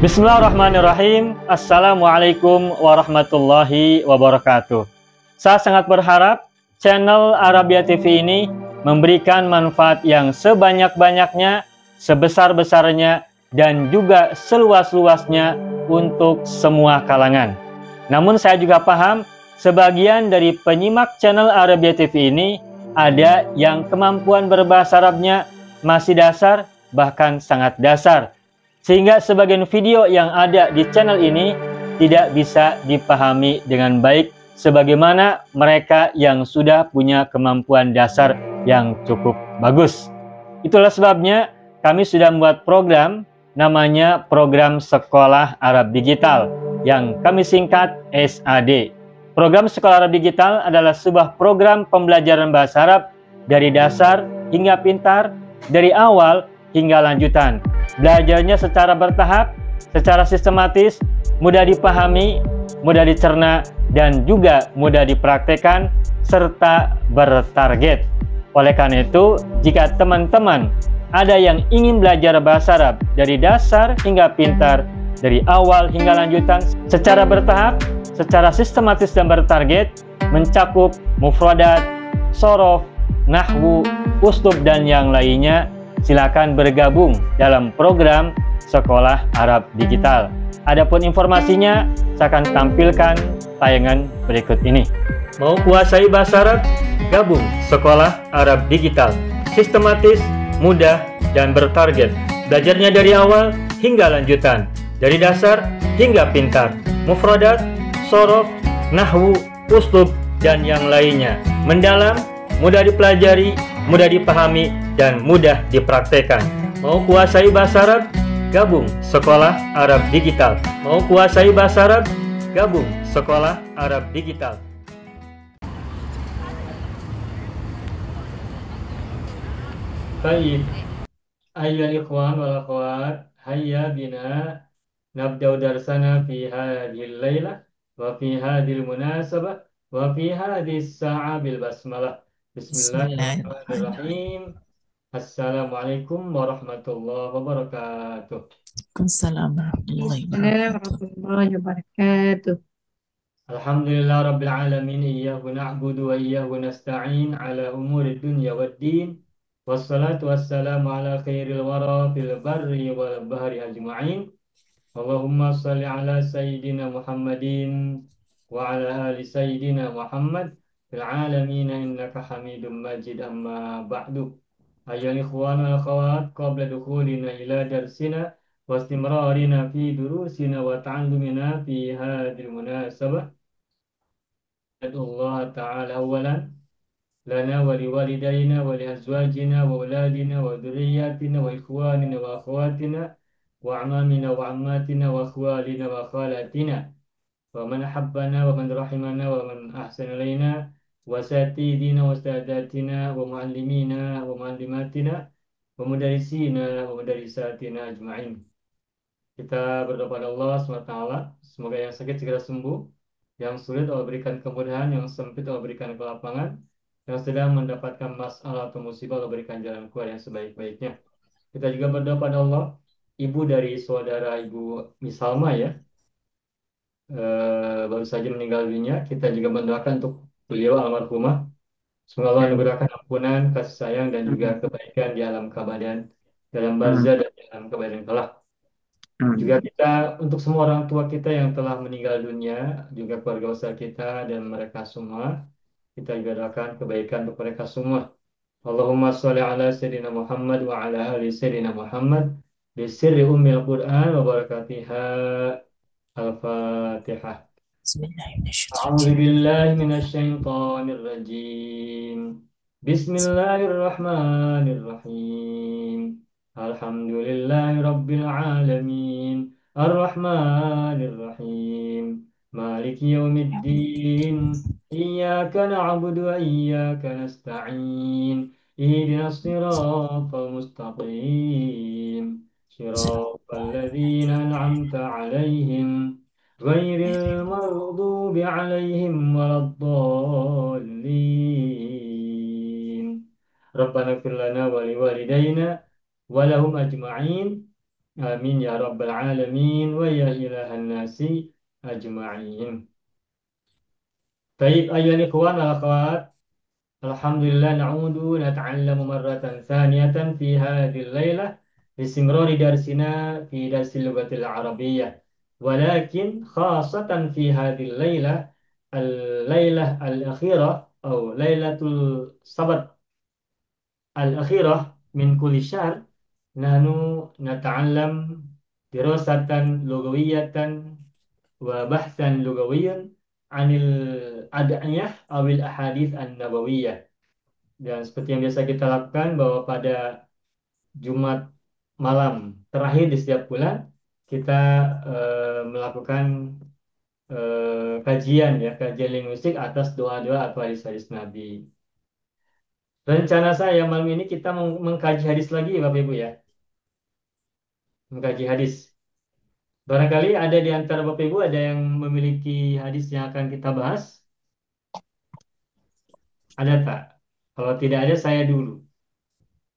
Bismillahirrahmanirrahim. Assalamualaikum warahmatullahi wabarakatuh. Saya sangat berharap channel Arabia TV ini memberikan manfaat yang sebanyak-banyaknya, sebesar-besarnya, dan juga seluas-luasnya untuk semua kalangan. Namun saya juga paham, sebagian dari penyimak channel Arabia TV ini ada yang kemampuan berbahasa Arabnya masih dasar, bahkan sangat dasar. Sehingga sebagian video yang ada di channel ini tidak bisa dipahami dengan baik sebagaimana mereka yang sudah punya kemampuan dasar yang cukup bagus. Itulah sebabnya kami sudah membuat program namanya Program Sekolah Arab Digital yang kami singkat SAD. Program Sekolah Arab Digital adalah sebuah program pembelajaran bahasa Arab dari dasar hingga pintar, dari awal hingga lanjutan. Belajarnya secara bertahap, secara sistematis, mudah dipahami, mudah dicerna, dan juga mudah dipraktekkan, serta bertarget. Oleh karena itu, jika teman-teman ada yang ingin belajar bahasa Arab dari dasar hingga pintar, dari awal hingga lanjutan, secara bertahap, secara sistematis dan bertarget, mencakup mufradat, sorof, nahwu, uslub, dan yang lainnya, silakan bergabung dalam program Sekolah Arab Digital. Adapun informasinya, saya akan tampilkan tayangan berikut ini. Mau kuasai bahasa Arab? Gabung Sekolah Arab Digital. Sistematis, mudah, dan bertarget. Belajarnya dari awal hingga lanjutan, dari dasar hingga pintar, mufradat, sorof, nahwu, uslub, dan yang lainnya. Mendalam, mudah dipelajari, mudah dipahami, dan mudah dipraktekkan. Mau kuasai bahasa Arab? Gabung Sekolah Arab Digital. Mau kuasai bahasa Arab? Gabung Sekolah Arab Digital. Baik, ayyuhal ikhwan wal akhwat, hayya bina nabda'u darsana fi hadhil laylah wa fi hadhil munasabah wa fi hadhis sa'a bil basmalah. Bismillahirrahmanirrahim. Bismillahirrahmanirrahim. Assalamualaikum warahmatullahi wabarakatuh. Waalaikumsalam warahmatullahi Assalamualaikum wabarakatuh. warahmatullahi wabarakatuh. Alhamdulillah rabbil alamin, iyyahu na'budu wa iyyahu nasta'in ala umuri dunya waddin. Wassalatu wassalamu ala khairil wara fil barri wal bahri ajma'in. Allahumma salli ala sayyidina Muhammadin wa ala ali sayyidina Muhammad fil alamin innaka Hamidum Majid, amma ba'du. Ayyuhal ikhwan wal akhawat, qabla dukhulina ila darsina wa istimrarina fi durusina wa ta'allumina fi hadhil munasabah, Allah Ta'ala awalan lana wa liwalidayna wa liazwajina wa auladina wa dhurriyyatina wa ikhwanina wa akhwatina wa amamina wa ammatina wa akhwalina wa khalatina wa man habbana wa man rahimana wa man ahsana ilayna wa satidina wa sadatina wa muallimina wa muallimatina wa mudarisina wa mudarisatina ajma'in. Kita berdoa pada Allah SWT, semoga yang sakit segera sembuh, yang sulit Allah berikan kemudahan, yang sempit Allah berikan kelapangan, yang sedang mendapatkan masalah atau musibah Allah berikan jalan keluar yang sebaik-baiknya. Kita juga berdoa pada Allah, ibu dari saudara Ibu Misalma ya, baru saja meninggal dunia. Kita juga mendoakan untuk beliau almarhumah. Semoga Allah anugerahkan ampunan, kasih sayang, dan juga kebaikan di alam keabadian, dalam barzah dan di alam keabadian kelak. Juga kita untuk semua orang tua kita yang telah meninggal dunia, juga keluarga besar kita dan mereka semua, kita juga doakan kebaikan untuk mereka semua. Allahumma sholli ala sayyidina Muhammad wa ala ali sayyidina Muhammad bi sirri ummil Qur'an wa barakatiha. Al-Fatihah. A'udzu Bismillahirrahmanirrahim. billahi minasy syaithanir rajim. Bismillahirrahmanirrahim. Alhamdulillahi rabbil alamin. Ar-Rahmanir Rahim. Maliki yaumiddin. Iyyaka na'budu wa iyyaka nasta'in. Ihdinas siratal mustaqim. Siratal ladzina an'amta 'alaihim غير المغضوب عليهم ولا الضالين. ربنا اغفر لنا ولوالدينا ولهم أجمعين Amin ya rabbal alamin wa ya ilahan nasi ajma'in. Baik, ayuhal ikhwan wal akhwat. Alhamdulillah na'udu nata'allamu marratan thaniyatan fi hadhihi al-lailah باستمرار درسنا في درس اللغة العربية ولكن خاصة في هذه الليلة الليلة الأخيرة أو ليلة السبت الأخيرة من كل شهر نحن نتعلم دراسة لغوية وبحثا لغويا عن الأدعية أو الأحاديث النبوية. Dan seperti yang biasa kita lakukan bahwa pada Jumat malam terakhir di setiap bulan kita melakukan kajian linguistik atas doa-doa atau hadis-hadis Nabi. Rencana saya malam ini kita mengkaji hadis lagi Bapak Ibu ya, mengkaji hadis. Barangkali ada di antara Bapak Ibu ada yang memiliki hadis yang akan kita bahas? Ada tak? Kalau tidak ada saya dulu.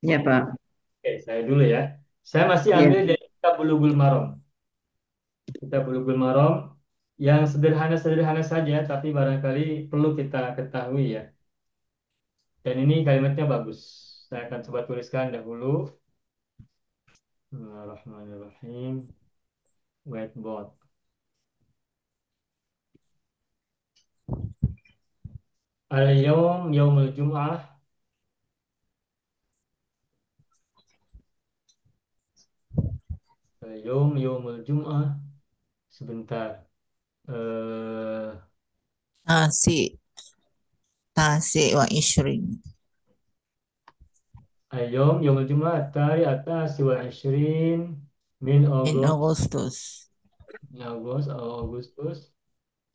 Ya, Pak. Oke, saya dulu ya. Saya masih Ya. ambil dari kitab Bulughul Maram. Kitab Bulughul Maram yang sederhana-sederhana saja, tapi barangkali perlu kita ketahui ya. Dan ini kalimatnya bagus. Saya akan coba tuliskan dahulu. Bismillahirrahmanirrahim. Whiteboard. Al-yawm yaumul jum'ah. Al-yawm yaumul jum'ah. Sebentar. Eh, تاسع تاسع وعشرين Al-yawm yaumul jum'ah. Tari atas wa 20 min من August. أغسطس Agustus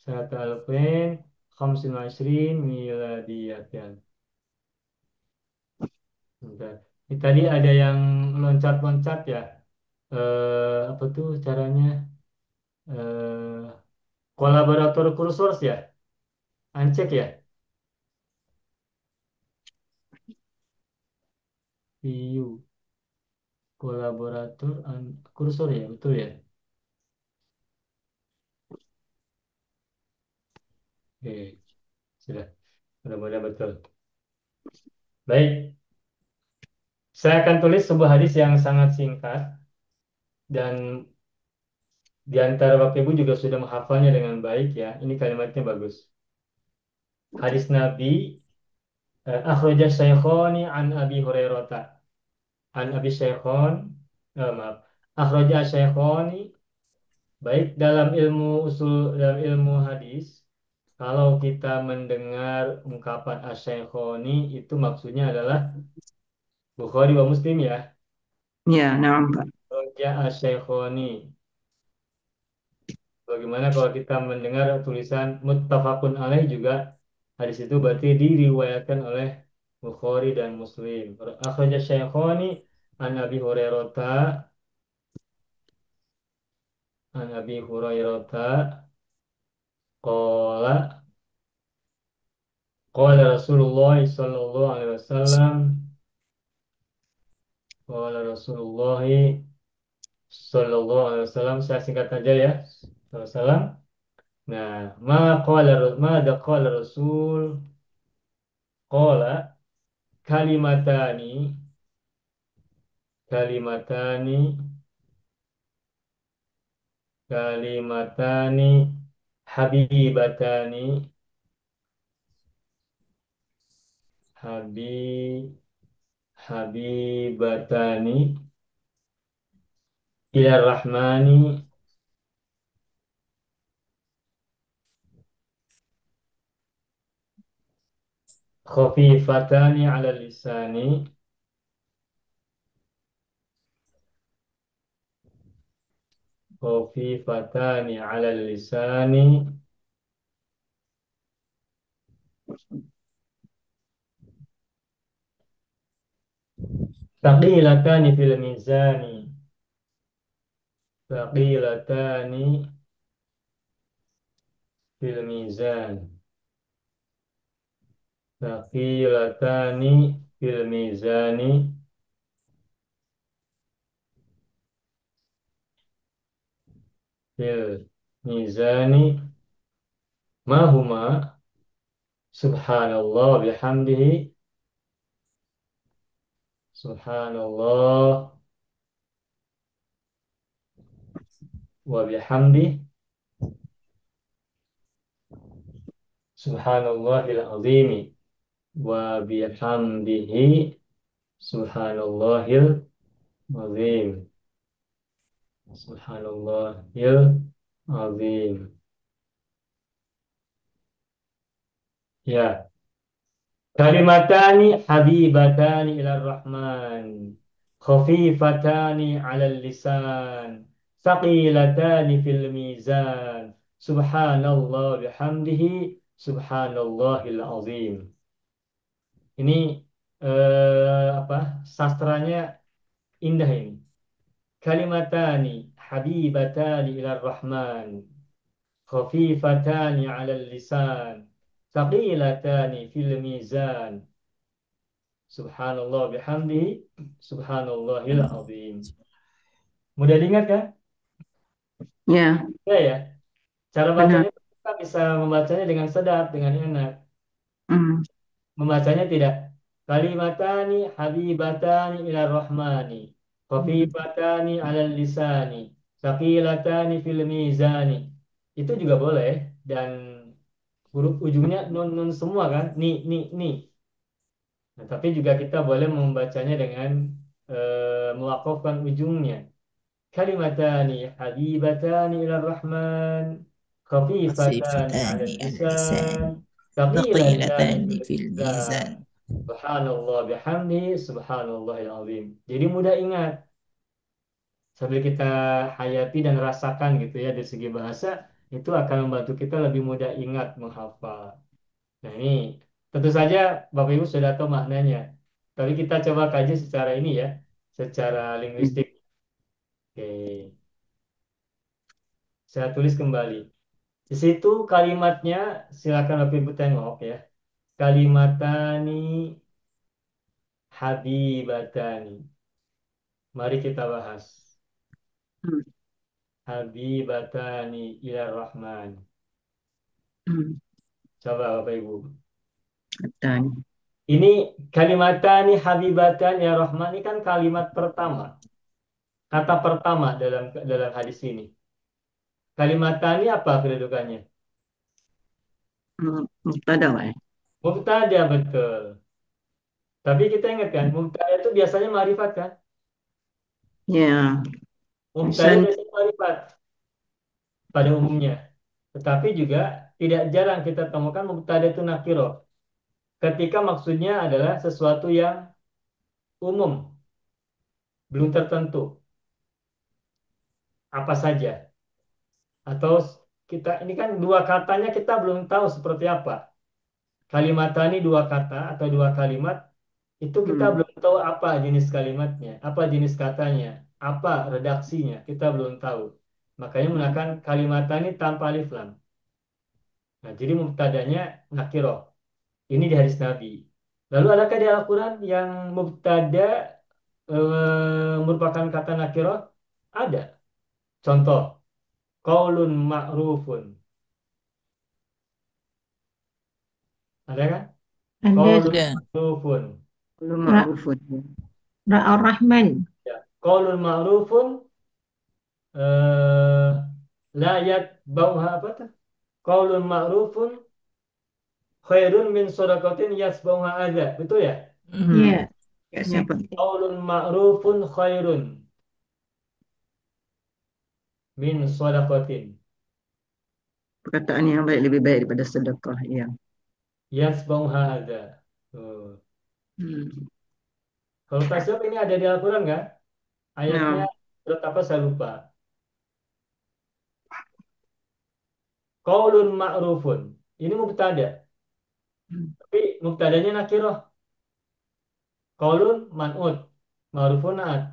سنة 2025 miladiyah. Bentar. Ini tadi ada yang loncat-loncat ya. Apa tuh caranya? Eh, Kolaborator kursus ya? Ancek ya? View. Kolaborator kursor ya? Betul ya? Oke, sudah. Mudah-mudahan betul. Baik, saya akan tulis sebuah hadis yang sangat singkat dan di antara Bapak Ibu juga sudah menghafalnya dengan baik ya. Ini kalimatnya bagus. Hadis Nabi akhraja Syekhoni an Abi Hurairah an Abi Syekhon maaf akhraja Syekhoni baik dalam ilmu hadis kalau kita mendengar ungkapan Asy-Syekhoni itu maksudnya adalah Bukhari wa Muslim ya. Ya, nah, Pak. Akhraja Asy-Syekhoni. Bagaimana kalau kita mendengar tulisan muttafaqun alaih juga hadis itu berarti diriwayatkan oleh Bukhari dan Muslim. Akhraja Syekhoni an Abi Hurairah an Abi Hurairah qala qala Rasulullah sallallahu alaihi wasallam qala Rasulullah sallallahu alaihi wasallam saya singkat aja ya. Sallallahu alaihi wasallam. Nah, mada qala Rasul qala kalimatani kalimatani kalimatani habibatani habib habibatani ila rahmani khafifatani ala lisani khafifatani ala lisani thaqilatani fil mizani thaqilatani fil mizan thaqilatani fil mizani fil mizani mahuma subhanallah bihamdihi subhanallah wa bihamdihi subhanallahil azimi wa bihamdihi subhanallahil azim subhanallahil azim. Ya, kalimatani habibatani ila rahman khafifatani ala lisan saqilatani fil mizan subhanallah bihamdihi subhanallahil azim. Ini apa? Sastranya indah ini. Kalimatani habibatani ila rahman khafifatani 'alal lisan thaqilatani fil mizan subhanallah bihamdihi subhanallahil azim. Mudah diingat kan? Ya, Ya ya. Cara benar. bacanya kita bisa membacanya dengan sedap, dengan enak. Hmm, Membacanya tidak kalimatani habibatani ila rahmani hmm, khafifatani 'alal lisani thaqilatani fil mizani. Itu juga boleh dan huruf ujungnya nun nun semua kan ni. Nah, tapi juga kita boleh membacanya dengan mewakafkan ujungnya. Kalimatani habibatani ila rahman khafifatani ala خفيفتان على lisan اللسان thaqilatani ثقيلتان fil في mizan الميزان. subhanallah bihamdi subhanallahil azim. Jadi mudah ingat sambil kita hayati dan rasakan gitu ya dari segi bahasa itu akan membantu kita lebih mudah ingat menghafal. Nah ini tentu saja Bapak Ibu sudah tahu maknanya. Tapi kita coba kaji secara ini ya, secara hmm, linguistik. Oke, saya tulis kembali. Di situ kalimatnya silakan Bapak Ibu tengok ya. Kalimatani habibatani. Mari kita bahas. hmm, Habibatani ila Rahman. hmm. Coba Bapak Ibu. Dan, Ini kalimatani habibatani ya Rahman ini kan kalimat pertama. Kata pertama dalam hadis ini. Kalimatani apa kedudukannya? mubtada lah ya. Mubtada betul. Tapi kita ingat kan, mubtada itu biasanya ma'rifat kan? Ya, Mubtada lisan, biasanya ma'rifat pada umumnya. Tetapi juga tidak jarang kita temukan mubtada itu nakiro. Ketika maksudnya adalah sesuatu yang umum, belum tertentu, apa saja. Atau kita ini kan dua katanya kita belum tahu seperti apa. Kalimatani dua kata atau dua kalimat itu kita hmm, belum tahu apa jenis kalimatnya, apa jenis katanya, apa redaksinya, kita belum tahu. Makanya hmm, menggunakan kalimatani tanpa alif lam. Nah, jadi mubtadanya nakiroh. Ini di hadis Nabi. Lalu adakah di Al-Quran yang mubtada merupakan kata nakiroh? Ada. Contoh, qaulun ma'rufun. Ada kan? Ada Qaulun Ada. ma'rufun. belum Ra, ma'rufun. Ar-Rahman. Ya. Qaulun ma'rufun la yatbauha apa tuh? Qaulun ma'rufun khairun min shadaqatin yasbauha adza. Betul ya? Hmm, Ya, ya ya saya. Pak, Qaulun ma'rufun khairun min shadaqatin perkataan yang baik lebih baik daripada sedekah. Ya. yasbauha adza. Tuh. Hmm. Kalau tasawuf ini ada di Al-Quran nggak? Ayatnya Nah, surat apa saya lupa. Qaulun ma'rufun. Ini mubtada, hmm, tapi mubtadanya nakirah. Qaulun man'ut, ma'rufun na'at.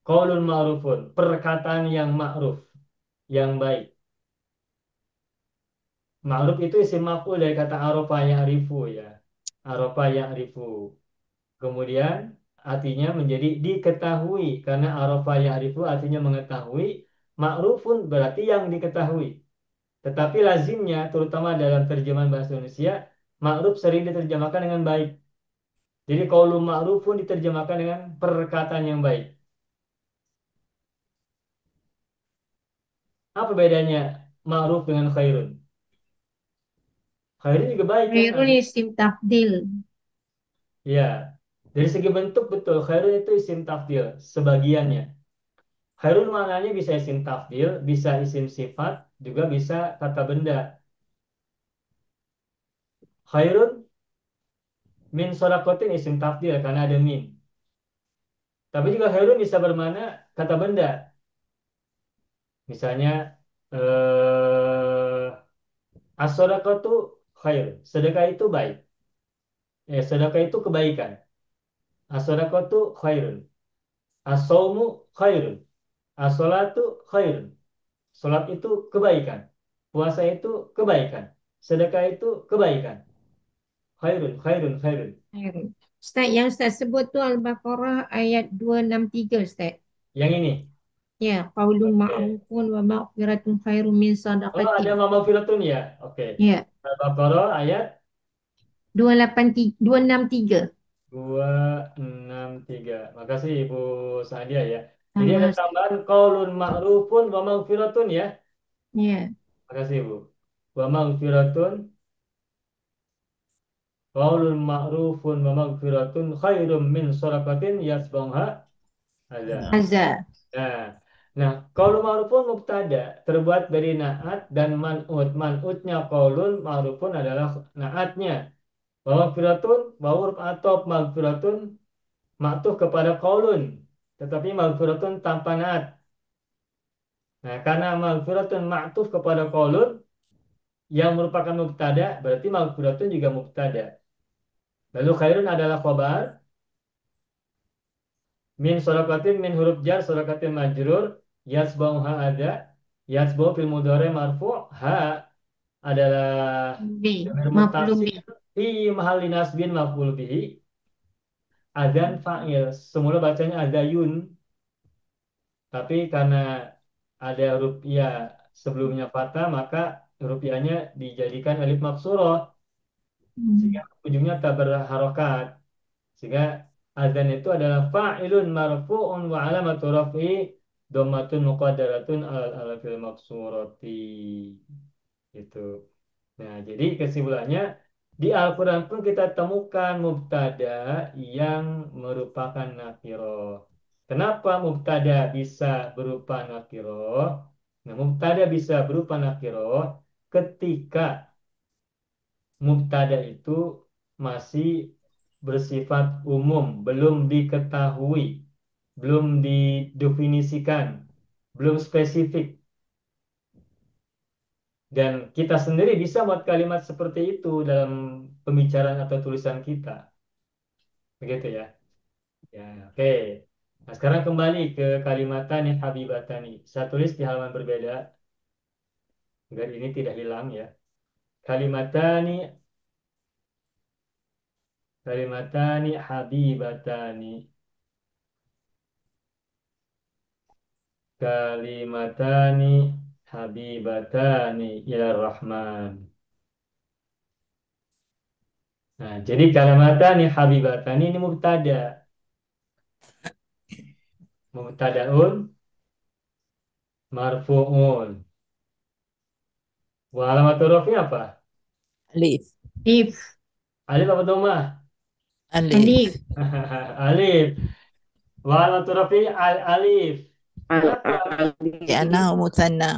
Qaulun ma'rufun, perkataan yang ma'ruf, yang baik. Ma'ruf itu isim maf'ul dari kata arafa ya'rifu ya. Arafa ya'rifu. Kemudian artinya menjadi diketahui karena arafa ya'rifu artinya mengetahui, ma'rufun berarti yang diketahui. Tetapi lazimnya, terutama dalam terjemahan bahasa Indonesia, ma'ruf sering diterjemahkan dengan baik. Jadi qaulun ma'rufun diterjemahkan dengan perkataan yang baik. Apa bedanya ma'ruf dengan khairun? Khairun juga baik kan? Khairun isim tafdil. Ya, dari segi bentuk betul. Khairun itu isim tafdil, sebagiannya. Khairun maknanya bisa isim tafdil, bisa isim sifat, juga bisa kata benda. Khairun min sodakotin isim tafdil karena ada min. Tapi juga khairun bisa bermakna kata benda. Misalnya, eh, as-sodaqatu khair. Sedekah itu baik. Sedekah itu kebaikan. As-sodaqatu khairun. As-saumu khairun. As-salatu khairun. Salat itu kebaikan. Puasa itu kebaikan. Sedekah itu kebaikan. Khairun, khairun, khairun. Khairun. Ustaz, yang Ustaz sebut tu Al-Baqarah ayat 263 Ustaz. Yang ini. Ya, qaulun Oke. ma'rufun wa maghfiratun khairum min Oh, ada sadaqatin. mama filatun ya? Oke. Ya, Al-Baqarah ayat 263. 263. Makasih Ibu Sadia ya. Jadi Sama ada Ustaz. tambahan qaulun ma'rufun wa maghfiratun ya. Ya, Makasih Ibu. Wa maghfiratun qaulun ma'rufun wa maghfiratun khairum min shadaqatin yasbangha ada. Nah, azza. Nah, nah qaulun ma'rufun mubtada terbuat dari naat dan man'ut. Man'utnya qaulun ma'rufun adalah naatnya. Wa maghfiratun wa huruf atop maghfiratun ma'tuf kepada qaulun. Tetapi maghfiratun tanpa naat. Nah, karena maghfiratun ma'tuf kepada qaulun yang merupakan mubtada, berarti maghfiratun juga mubtada. Lalu khairun adalah khobar, min sorokatin min huruf jar sorokatin majrur, yasbau ha ada, yasbau fil mudhari marfu, ha adalah Bi, dhamir maf'ulun bi. muttasil fi mahalli nasbin maf'ul bihi, adzan fa'il. Semula bacanya adzayun, tapi karena ada huruf ya sebelumnya fathah, maka huruf ya-nya dijadikan alif maksurah sehingga ujungnya tak berharokat. Sehingga azan itu adalah fa'ilun marfu'un wa alamatu raf'i dhammatun muqaddaratun alal maksurati. Gitu. Nah, jadi kesimpulannya di Al-Quran pun kita temukan mubtada yang merupakan nakiro. Kenapa mubtada bisa berupa nakiro? Nah, mubtada bisa berupa nakiro ketika mubtada itu masih bersifat umum, belum diketahui, belum didefinisikan, belum spesifik. Dan kita sendiri bisa buat kalimat seperti itu dalam pembicaraan atau tulisan kita. Begitu ya. Ya, oke. Nah, sekarang kembali ke kalimatani habibatani. Saya tulis di halaman berbeda agar ini tidak hilang ya. Kalimatani kalimatani habibatani. Kalimatani habibatani ila rahman. Nah, jadi kalimatani habibatani ini mubtada. Mubtadaun marfu'un. Wa alamat hurufnya apa? alif, If, Alif apa dhammah? alif, alif. Alif. Wa alamat hurufnya alif. Kenapa? li'annahu muthanna.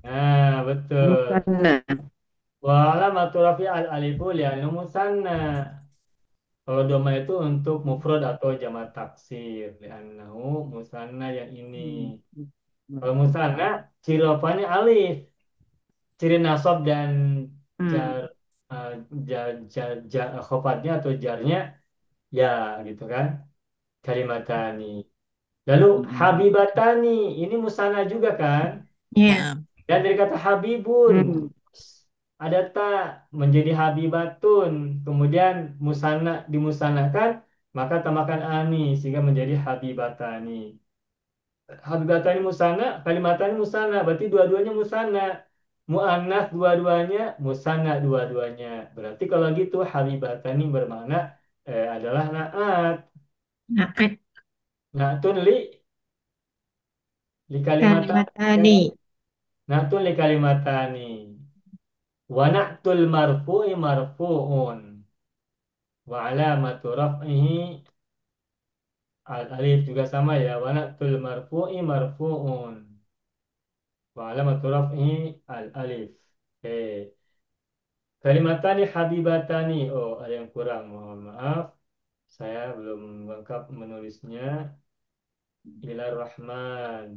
Nah, betul. Musanna. Wa alamat hurufnya alifu li'annahu musanna. Kalau doma itu untuk mufrad atau jamak taksir. Li'annahu musanna yang ini. Kalau musanna, ciri apanya alif. Ciri nasab dan jar, eh, khofatnya atau jarnya ya gitu kan. Kalimatani. Lalu habibatani. Ini musanna juga kan. Ya, Nah, Dan dari kata habibun. Ada tak menjadi habibatun. Kemudian dimusanakan. Maka tambahkan ani. Sehingga menjadi habibatani. Habibatani musanna, kalimatani musanna, berarti dua-duanya musanna. Mu'annas dua-duanya, musanna dua-duanya. Berarti kalau gitu habibatani bermakna adalah naat. Naat Naatun li kalimatani. kalimatani. Naatun li kalimatani. Wa na'tul marfu'i marfu'un. Wa alamatu raf'ihi al alif juga sama ya. Wa na'tul marfu'i marfu'un. Wa alamatu raf'ihi al alif. Oke. Kalimatani habibatani. Oh, ada yang kurang. Mohon maaf. Saya belum lengkap menulisnya. Ilar Rahman.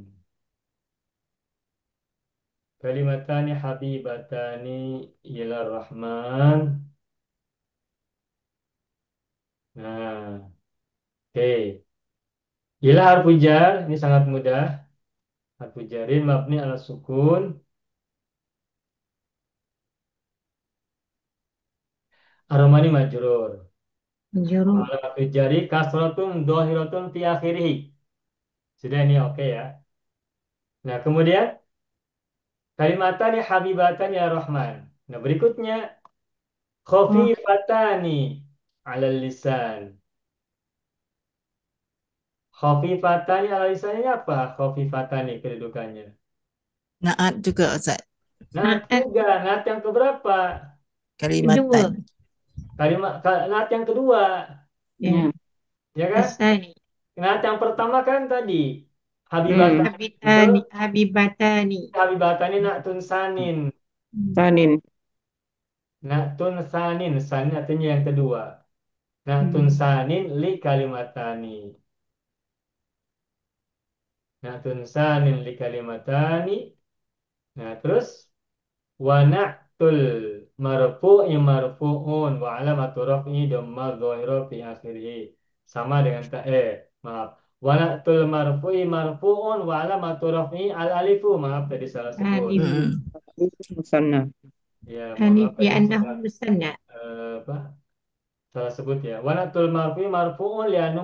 Kalimatani habibatani ilar Rahman. Nah, oke. Ila harfu jar, ini sangat mudah. Harfu jarin mabni ala sukun. Aromani majrur. Juru. Alamat jari kasratun dohiratun fi akhirih. Sudah ini oke ya. Nah, kemudian kalimatani habibatan ya Rahman. Nah, berikutnya Oh, khafifatani ala lisan. Khafifatani ala lisannya apa? Khafifatani kedudukannya. Naat juga Ustaz. Naat naat juga, naat yang keberapa? Kalimatan. kedua. Naat yang kedua, Ya. ya kan? Asani. Naat yang pertama kan tadi Hmm. habibatani itu Habitani. Habibatani. habibatani naatun sanin. Tanin. Naatun sanin, sanin artinya yang kedua. Naatun Hmm. sanin li kalimatani. Naatun sanin li kalimatani. Nah, terus wa na'tul marfu'i marfu'un wa alamatu raf'i dhamma dhahira fi akhirih. Sama dengan maaf. Wa na'tul marfu'i marfu'un wa alamatu raf'i al alifu. Maaf tadi salah sebut. Alifu. Mm-mm. Musanna. Ya, mohon Alif maaf bi tadi annahu salah musanna. apa? Salah sebut ya. Wa na'tul marfu'i marfu'un li'annu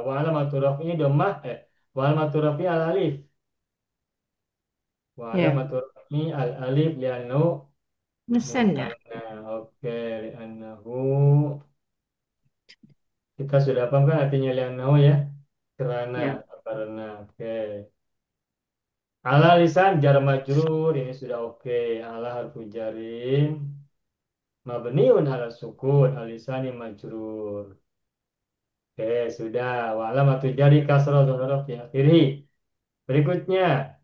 wa alamatu raf'i dhammah wa alamatu raf'i al alif. Wa Ya. alamatu raf'i al alif li'annu Musanna. musanna. Oke, li'annahu kita sudah paham kan artinya li'annahu ya? Kerana, Ya. karena. Oke. Ala lisan jar majrur ini sudah oke. Ala harfu jarin mabniun ala sukun alisani majrur. Oke, sudah. Wa alamatu jari kasrah dhahara fi akhirih. Berikutnya.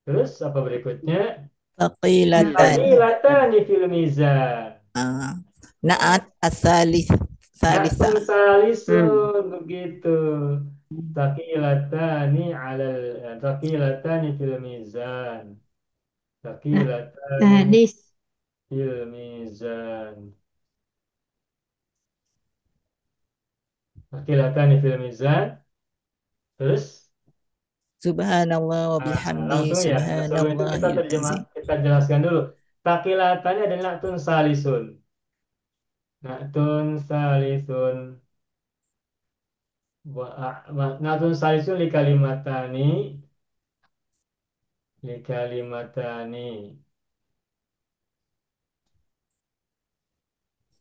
Terus apa berikutnya? Thaqilatan. Thaqilatani fil mizan. Ah. Nah, Naat asalis. Salisa. Naatun Hmm. salisun begitu. Taqilatani fil mizan. Nah, Taqilatani tadis. fil mizan. Taqilatani fil mizan. Terus Subhanallah wa bihamdi. langsung ya. Nah, sebelum itu kita Subhanallahil azim. kita jelaskan dulu. Taqilatani adalah naatun salisun. Naatun salisun. Naatun salisun li kalimatani.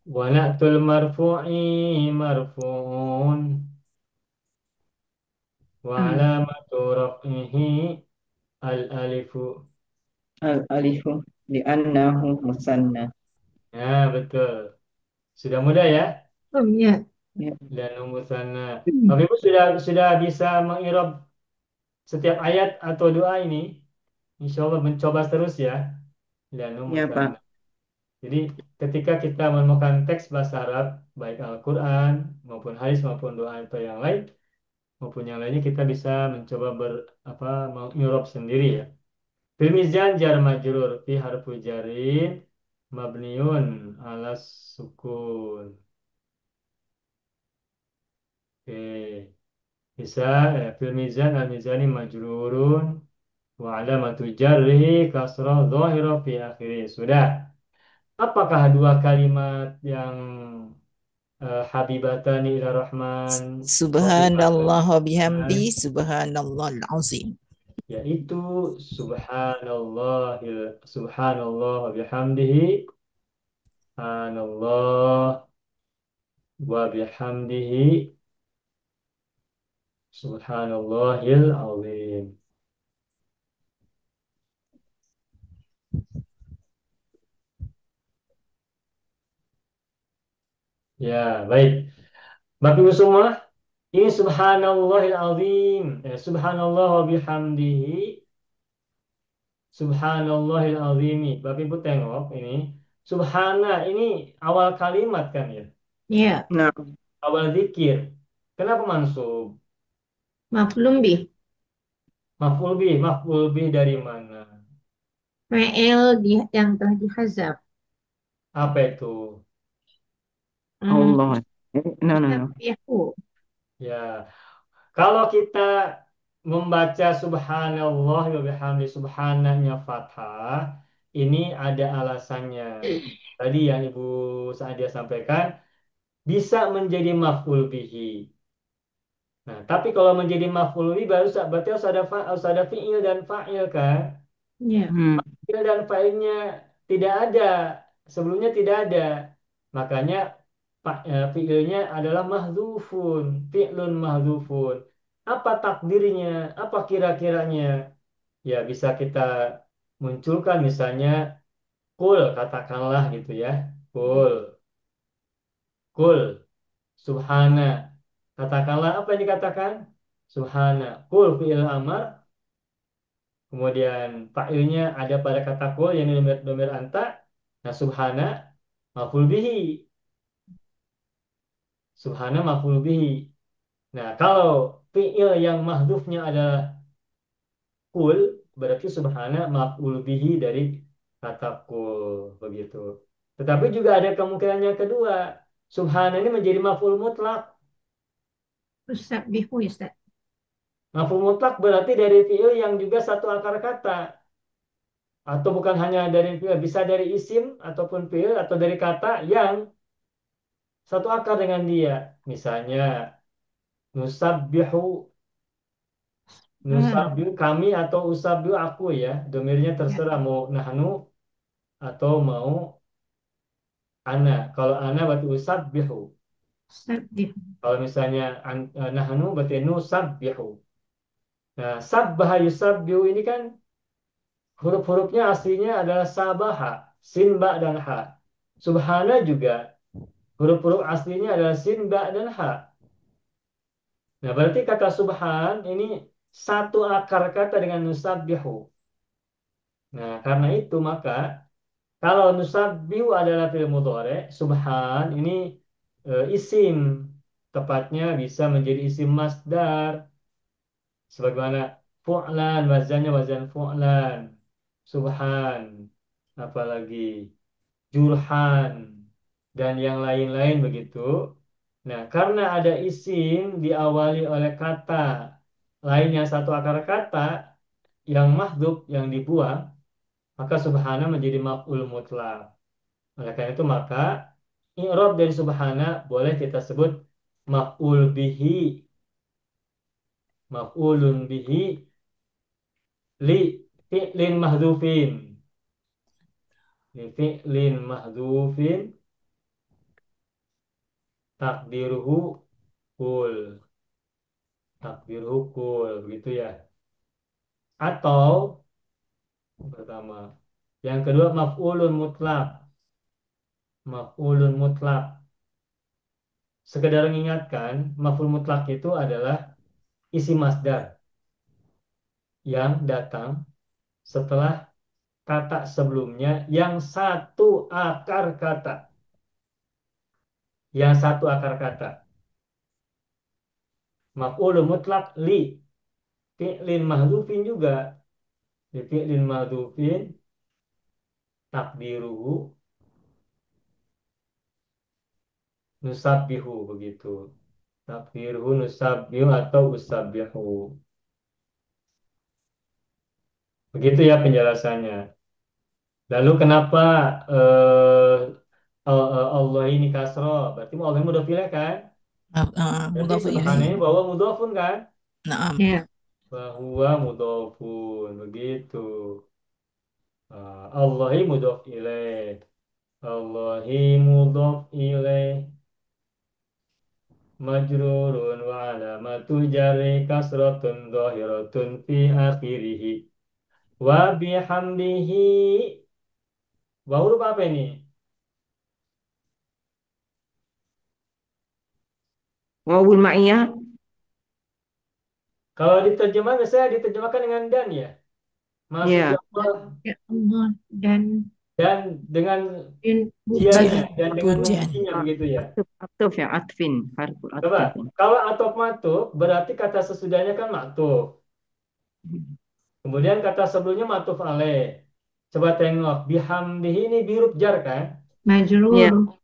Wa na'tul marfu'i marfu'un wa Hmm. alamatu raf'ihi al alifu. Al alifu li'annahu musanna. Nah, betul. Sudah mudah ya? Oh, ya. Ya. Dan musanna. Hmm. Bapak Ibu sudah bisa mengirob setiap ayat atau doa ini. Insya Allah mencoba terus ya. Dan Ya, musanna. Pak. Jadi ketika kita menemukan teks bahasa Arab, baik Al-Quran maupun hadis maupun doa atau yang lain, maupun yang lainnya kita bisa mencoba mengirob sendiri ya. Fil mizan jar majrur fi harfu jarin mabniun ala sukun. Oke. Bisa fil mizan al mizani majrurun wa alamatu jarrihi kasrah dhahira fi akhirih. Sudah. Apakah dua kalimat yang habibatani ila rahman, khafifatani Subhanallah wa bihamdi. Subhanallahil azim. yaitu subhanallah wa bihamdihi, subhanallah wa bihamdihi, subhanallahil azim. Ya, baik. Bapak Ibu semua, ini subhanallahil azim. Subhanallah wa bihamdihi, subhanallahil azimi. Bapak Ibu tengok ini. Subhana ini awal kalimat kan ya? Ya, Nah, Awal zikir. Kenapa mansub? maf'ulun bih. Maf'ul bih dari mana? Fa'il yang telah dihazaf. Apa itu? Hmm, Allah. No, no, no. Yusabbihu. Ya, kalau kita membaca subhanallah wa bihamdi, subhananya fathah, ini ada alasannya. Tadi yang Ibu Sa'dia sampaikan bisa menjadi maf'ul bihi. Nah, tapi kalau menjadi maf'ul bihi berarti harus ada fi'il dan fa'il kan? Ya, Hmm. Fi'il dan fa'ilnya tidak ada. Sebelumnya tidak ada. Makanya fi'ilnya adalah mahdzufun, fi'lun mahdzufun. Apa takdirnya? Apa kira-kiranya? Ya bisa kita munculkan misalnya kul, katakanlah gitu ya. Kul, kul, subhana. Katakanlah apa yang dikatakan? Subhana. Kul fi'il amar. Kemudian fa'ilnya ada pada kata kul yang domir anta. Nah, subhana maf'ul bihi. Subhana maf'ul bihi. Nah, kalau fi'il yang mahdhufnya adalah kul, berarti subhana maf'ul bihi dari kata kul begitu. Tetapi juga ada kemungkinan yang kedua. Subhana ini menjadi maf'ul mutlak. yusabbihu ya Ustaz. Maf'ul mutlak berarti dari fi'il yang juga satu akar kata. Atau bukan hanya dari fi'il, bisa dari isim ataupun fi'il atau dari kata yang satu akar dengan dia. Misalnya nusabbihu, Ah, nusabbihu kami atau usabbihu aku ya. Domirnya ya, terserah mau nahnu atau mau ana. Kalau ana berarti usabbihu. yusabbihu. Kalau misalnya nahnu berarti nusabbihu. Nah, sabbaha yusabbihu ini kan huruf-hurufnya aslinya adalah sabaha, sin, ba, dan ha. Subhana juga huruf-huruf aslinya adalah sin, ba, dan ha. Nah, berarti kata subhan ini satu akar kata dengan nusabbihu. Nah, karena itu maka kalau nusabbihu adalah fi'il mudhari, subhan ini isim, tepatnya bisa menjadi isim masdar sebagaimana fu'lan, wazannya wazan fu'lan, subhan, apalagi jurhan dan yang lain-lain begitu. Nah, karena ada isim diawali oleh kata lain yang satu akar kata yang mahdhuf yang dibuang, maka subhana menjadi maf'ul mutlak. Oleh karena itu maka i'rab dari subhana boleh kita sebut maf'ul bihi, maf'ulun bihi li fi'lin mahdhufin, li fi'lin mahdhufin takdiruhu kul, takdiruhu kul begitu ya. Atau pertama, yang kedua maf'ulun mutlak, maf'ulun mutlak. Sekedar mengingatkan, maf'ul mutlak itu adalah isi masdar yang datang setelah kata sebelumnya yang satu akar kata, yang satu akar kata. Maf'ulun mutlak li fi'lin mahdhufin juga, li fi'lin mahdhufin takdiruhu nusabbihu begitu. Takdiruhu nusabbihu atau usabbihu. Begitu ya penjelasannya. Lalu kenapa eh, Allah ini kasro? Berarti Allah mudhaf ilaih kan? Berarti Mudhafu subhana ilaih. ini bahwa mudhafun kan? Naam. Ya, Fahuwa mudhofun. Begitu. Allahi mudhof ilaih. Allahi mudhof ilaih. Majrurun wa alamatu jarri kasratun zahiratun fi akhirih. Wa bihamdihi. Wa huruf apa ini? Wawul ma'iyah. Kalau diterjemahkan, saya diterjemahkan dengan dan ya. Maksudnya Ya. Allah Ya Allah dan dan dengan Pujian, dianya dan dengan pujian. mujinya begitu ya. Atuf ya, atfin. Harful Coba, atfin. kalau atof matuf berarti kata sesudahnya kan matuf. Kemudian kata sebelumnya matuf alaih. Coba tengok bihamdihi ini di huruf jar kan? Ya, majrur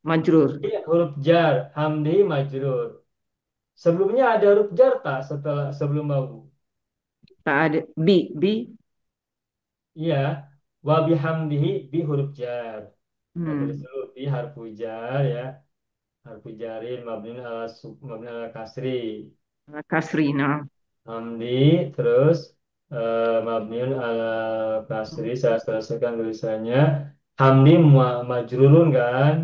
majrur. Ini huruf jar, hamdihi majrur. Sebelumnya ada huruf jar tak setelah sebelum wawu? Tak ada. Bi. Iya, wa bihamdihi bi huruf jar. Nah, tulis Hmm. dulu bi harfu jar ya. Harfu jarin mabni ala kasri. Kasri. Nah. Hamdi terus mabniun ala kasri. Saya selesaikan tulisannya. Hamdi majrurun kan?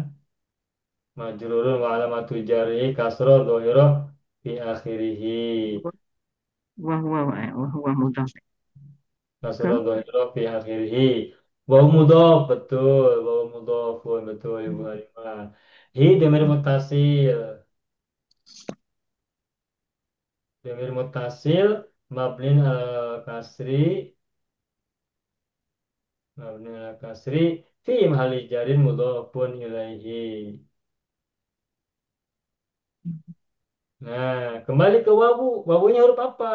Majrurun wa alamatu jari kasro dohiro fi akhirihi. Wah, mudhaf. Kasro Ke? dohiro fi akhirihi. Bau mudhof betul. Bau mudhofun betul Ibu Halimah. Hi demir mutasil. Demir mutasil mabnin ala kasri. Mabni ala kasri fi mahali jarin mudhofun ilaihi. Nah, kembali ke wawu. Wawunya huruf apa?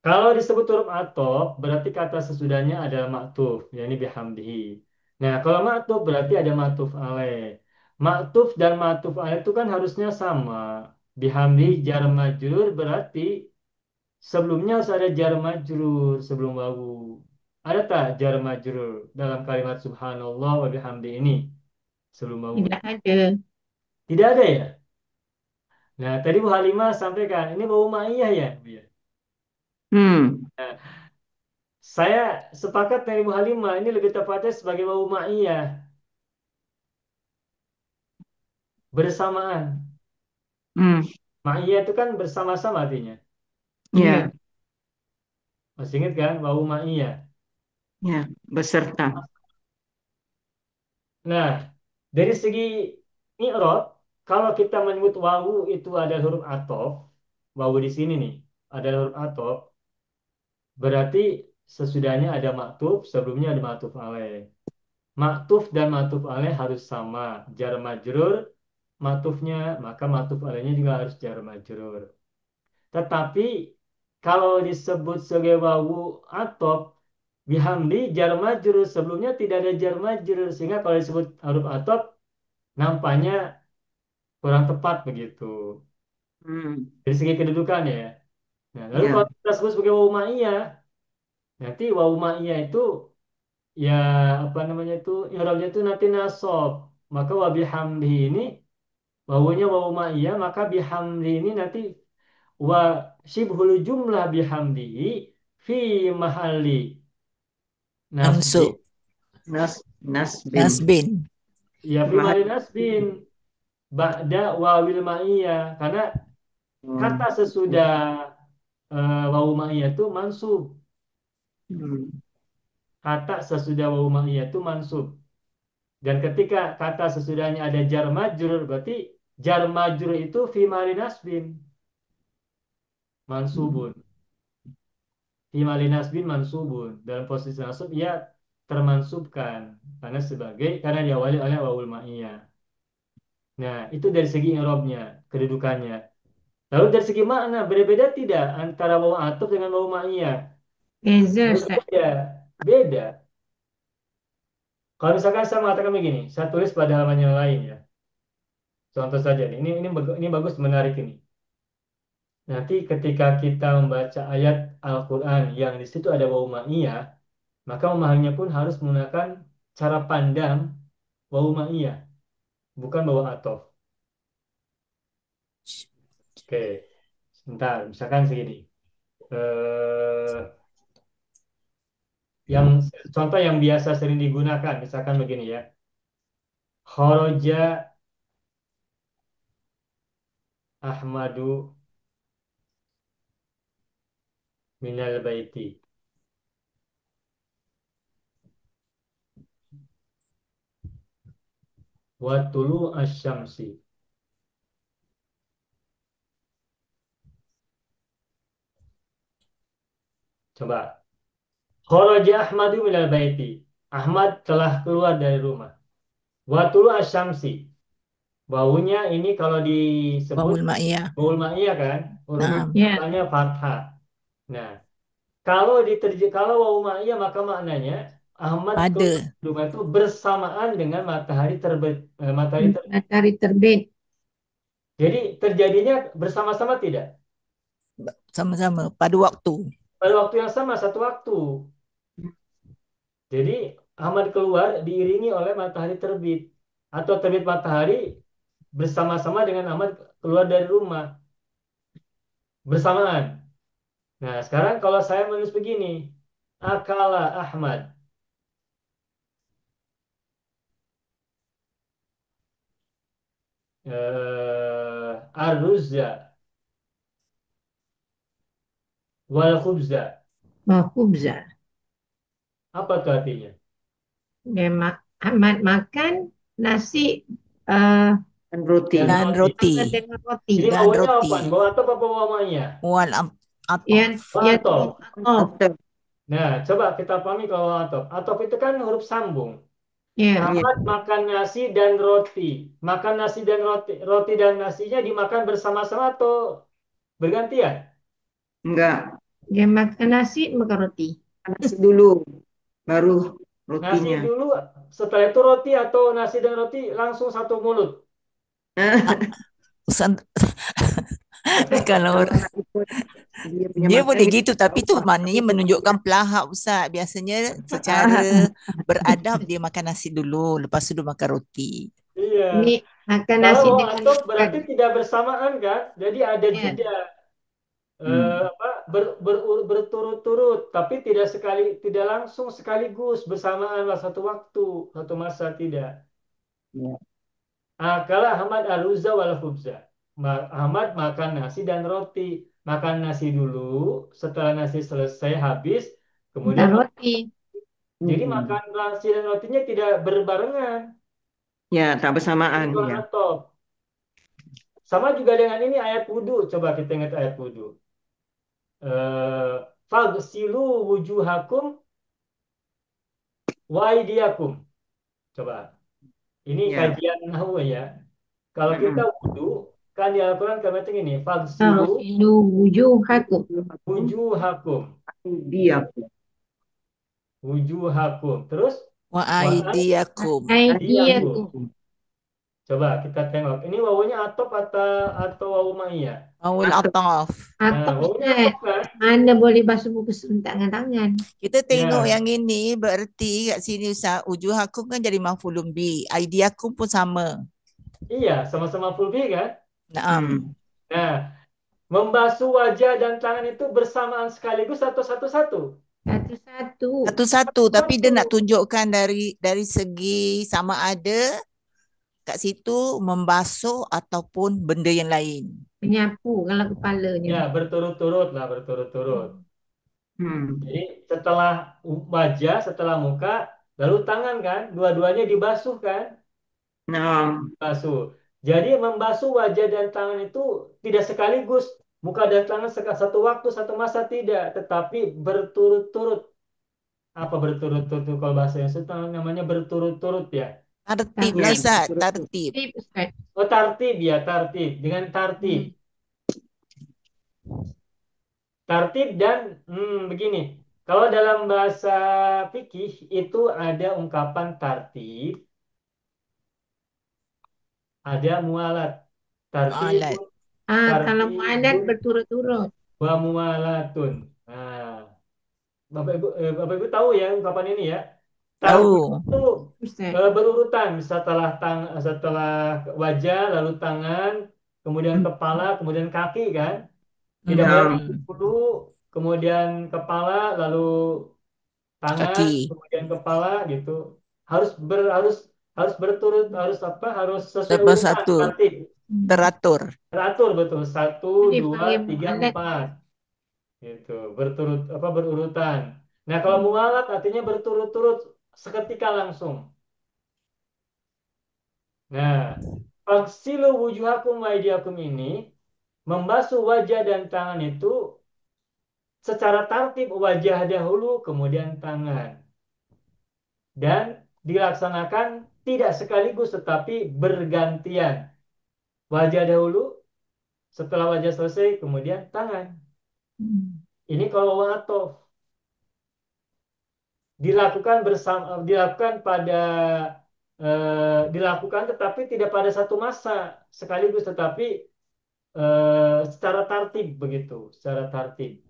Kalau disebut huruf atop, berarti kata sesudahnya adalah maktuf, yakni bihamdihi. Nah, kalau maktuf berarti ada maktuf alaih. Maktuf dan maktuf alaih itu kan harusnya sama. Bihamdi jar majrur berarti sebelumnya harus ada jar majrur sebelum wawu. Ada tak jar majrur dalam kalimat subhanallah wa bihamdi ini sebelum wawu? tidak ada. Tidak ada ya? Nah, tadi Bu Halimah sampaikan, ini wawu ma'iyah ya, Bu ya? Hmm. Nah, saya sepakat dengan Ibu Halimah, ini lebih tepatnya sebagai wawu ma'iyah, bersamaan. Hmm. Ma'iyah itu kan bersama-sama artinya. Ya. Iya. Masih ingat kan wawu ma'iyah? Ya. Beserta. Nah, dari segi i'rab, kalau kita menyebut wawu itu adalah huruf athof, wawu di sini nih adalah huruf athof, berarti sesudahnya ada maktuf, sebelumnya ada maktuf alaih. Maktuf dan maktuf alaih harus sama, jar majrur maktufnya, maka maktuf alaihnya juga harus jar majrur. Tetapi kalau disebut sebagai wawu atop bihamdi jar majrur sebelumnya tidak ada jar majrur sehingga kalau disebut huruf atop nampaknya kurang tepat begitu Hmm. dari segi kedudukan ya. Nah, lalu Ya. kalau kita sebut sebagai wawu ma'iyah, nanti wawu ma'iyah itu ya apa namanya itu i'rabnya itu nanti nasab. Maka wa bihamdi ini wawunya wawu ma'iyah maka bihamdi ini nanti wa syibhul jumlah bihamdihi fi mahalli nasbi Mansub. Nasbin. Nasbin. ya fi Mahal. mahalli nasbin ba'da wawil ma'iyah karena kata sesudah wawu ma'iyah itu mansub. Hmm. Kata sesudah wawu ma'iyah itu mansub. Dan ketika kata sesudahnya ada jar majrur berarti jar majrur itu fi mahalli nasbin mansubun. Fi mahalli nasbin mansubun. Dalam posisi nasub ia termansubkan karena diawali oleh wawul ma'iyah. Nah, itu dari segi i'rabnya, kedudukannya. Lalu dari segi makna berbeda tidak antara wawu atuf dengan wawu ma'iyah? Beza, Ustaz. Berbeda. Beda. Kalau misalkan saya mengatakan begini, saya tulis pada halaman yang lain ya. Contoh saja nih, ini bagus menarik ini. Nanti ketika kita membaca ayat Al-Quran yang di situ ada wawu ma'iyah, maka memahaminya pun harus menggunakan cara pandang wawu ma'iyah, bukan wawu atuf. Oke. Bentar, misalkan segini. Eh, yang contoh yang biasa sering digunakan, misalkan begini ya. Khoroja Ahmadu minal baiti. Wa tulu asyamsi. Coba. Khoroja Ahmadu minal baiti. Ahmad telah keluar dari rumah. Wa tulu asyamsi. Baunya ini kalau disebut Wawul ma'iyah. baul ma'iyah kan, huruf Naam. Ya. fathahnya fathah. Nah, kalau wau ma'iyah maka maknanya Ahmad keluar Pada. dari rumah itu bersamaan dengan matahari terbit. Matahari terbit. Matahari terbit. Jadi terjadinya bersama-sama tidak? Sama-sama. Pada waktu. Pada waktu yang sama, satu waktu. Jadi Ahmad keluar diiringi oleh matahari terbit atau terbit matahari bersama-sama dengan Ahmad keluar dari rumah bersamaan. Nah, sekarang kalau saya menulis begini, akala Ahmad. Arruzza wal khubza. Khubza. Apa tuh artinya? Ahmad makan nasi eh, Dan roti. Dan Dan roti. roti. makan dengan roti. Ini Dan baunya apa? roti. Bau atop apa bau ma'iyah? Wal Yang ataf. yang Atop. After. Nah, coba kita pahami kalau atop. Atop itu kan huruf sambung. ya Iya. Ahmad makan nasi dan roti. Makan nasi dan roti. Roti dan nasinya dimakan bersama-sama atau bergantian? Enggak. dia makan nasi makan roti. Nasi dulu. Baru Nasi rotinya. dulu, setelah itu roti atau nasi dan roti langsung satu mulut. Ustaz, kalau Kalau ikut dia punya dia makan, boleh kita gitu, tapi tu tahu. maknanya menunjukkan pelahap Ustaz. Biasanya secara beradab dia makan nasi dulu, lepas tu dia makan roti. Iya. Ini makan Kalau nasi mau dengan atop makan. berarti tidak bersamaan kan? Jadi ada Ya. jeda Hmm. berturut-turut, tapi tidak langsung sekaligus bersamaan lah satu waktu, satu masa tidak. Ya. Akala Ahmad al-Ruzza wal khubza. Ahmad makan nasi dan roti. Makan nasi dulu, setelah nasi selesai habis, kemudian Dan roti. jadi Hmm. makan nasi dan rotinya tidak berbarengan. Ya, tak bersamaan. Itu Ya. atop. Sama juga dengan ini ayat wudhu. Coba kita ingat ayat wudhu. Fagsilu wujuhakum wa aydiyakum. Coba. Ini Ya. kajian nahwu ya. Kalau kita Mm-mm. wudhu, kan di Al-Quran kalimatnya ini. Fagsilu Taghsilu wujuhakum. wujuhakum. Dia. Wujuhakum. Terus Wa wa aidiyakum. aydiyakum. Aydiyakum. Coba kita tengok. Ini wawunya atop atau wawu ma'iyah. Awal Atau ataf. Nah, Atau wawunya Ustaz, atop kan? mana boleh basuh muka serentak dengan tangan? Kita tengok Ya. yang ini berarti kat sini Ustaz, ujuhakum kan jadi maf'ulun bi. Aidiyakum pun sama. Iya, sama-sama full B kan? Naam. Nah, membasuh wajah dan tangan itu bersamaan sekaligus atau satu-satu? Satu-satu. Satu-satu, tapi dia nak tunjukkan dari segi sama ada kat situ membasuh ataupun benda yang lain. Menyapu kalau kepalanya. Ya, berturut-turut lah, berturut-turut. Hmm. Jadi setelah wajah, setelah muka, lalu tangan kan, dua-duanya dibasuh kan? Nah, Basuh. Jadi membasuh wajah dan tangan itu tidak sekaligus. Muka dan tangan satu waktu, satu masa tidak, tetapi berturut-turut. Apa berturut-turut kalau bahasa yang Sultan namanya berturut-turut ya? Tartib ya, lah Ustaz, betul. tartib. Tip, Ustaz. Oh tartib ya, tartib. Dengan tartib. Tartib dan begini. Kalau dalam bahasa fikih itu ada ungkapan tartib, ada mualat. Mualat. Tartibun, Kalau mualat tartibun berturut-turut. wa mualatun. Nah, Bapak Ibu tahu ya ungkapan ini ya. Tartib Tahu. itu Ustaz. berurutan setelah wajah, lalu tangan, kemudian kepala, kemudian kaki kan. Tidak boleh Naam. kaki dulu, kemudian kepala, lalu tangan, Kaki kemudian kepala gitu. Harus harus berturut, harus apa? Harus sesuai lepas urutan, satu tertib. teratur. Teratur betul. Satu, dua, Dipanggil tiga, mu'alaf. empat. Gitu. Berurutan. Nah, kalau mualat artinya berturut-turut seketika langsung. Nah, faksilu wujuhakum wa aydiyakum ini membasuh wajah dan tangan itu secara tertib, wajah dahulu kemudian tangan, dan dilaksanakan tidak sekaligus tetapi bergantian. Wajah dahulu, setelah wajah selesai kemudian tangan. Ini kalau watof dilakukan bersama, dilakukan tetapi tidak pada satu masa sekaligus, tetapi secara tertib begitu, secara tertib,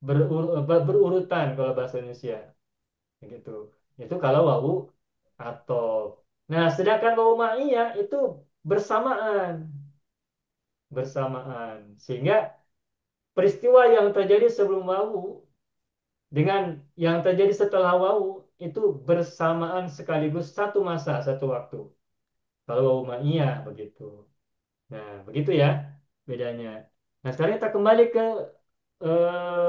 berurutan kalau bahasa Indonesia begitu. Itu kalau wau atau, nah sedangkan wau ma'iyah itu bersamaan, sehingga peristiwa yang terjadi sebelum wau dengan yang terjadi setelah wau itu bersamaan sekaligus, satu masa, satu waktu. Kalau wau ma'iyah begitu. Nah, begitu ya bedanya. Nah, sekarang kita kembali ke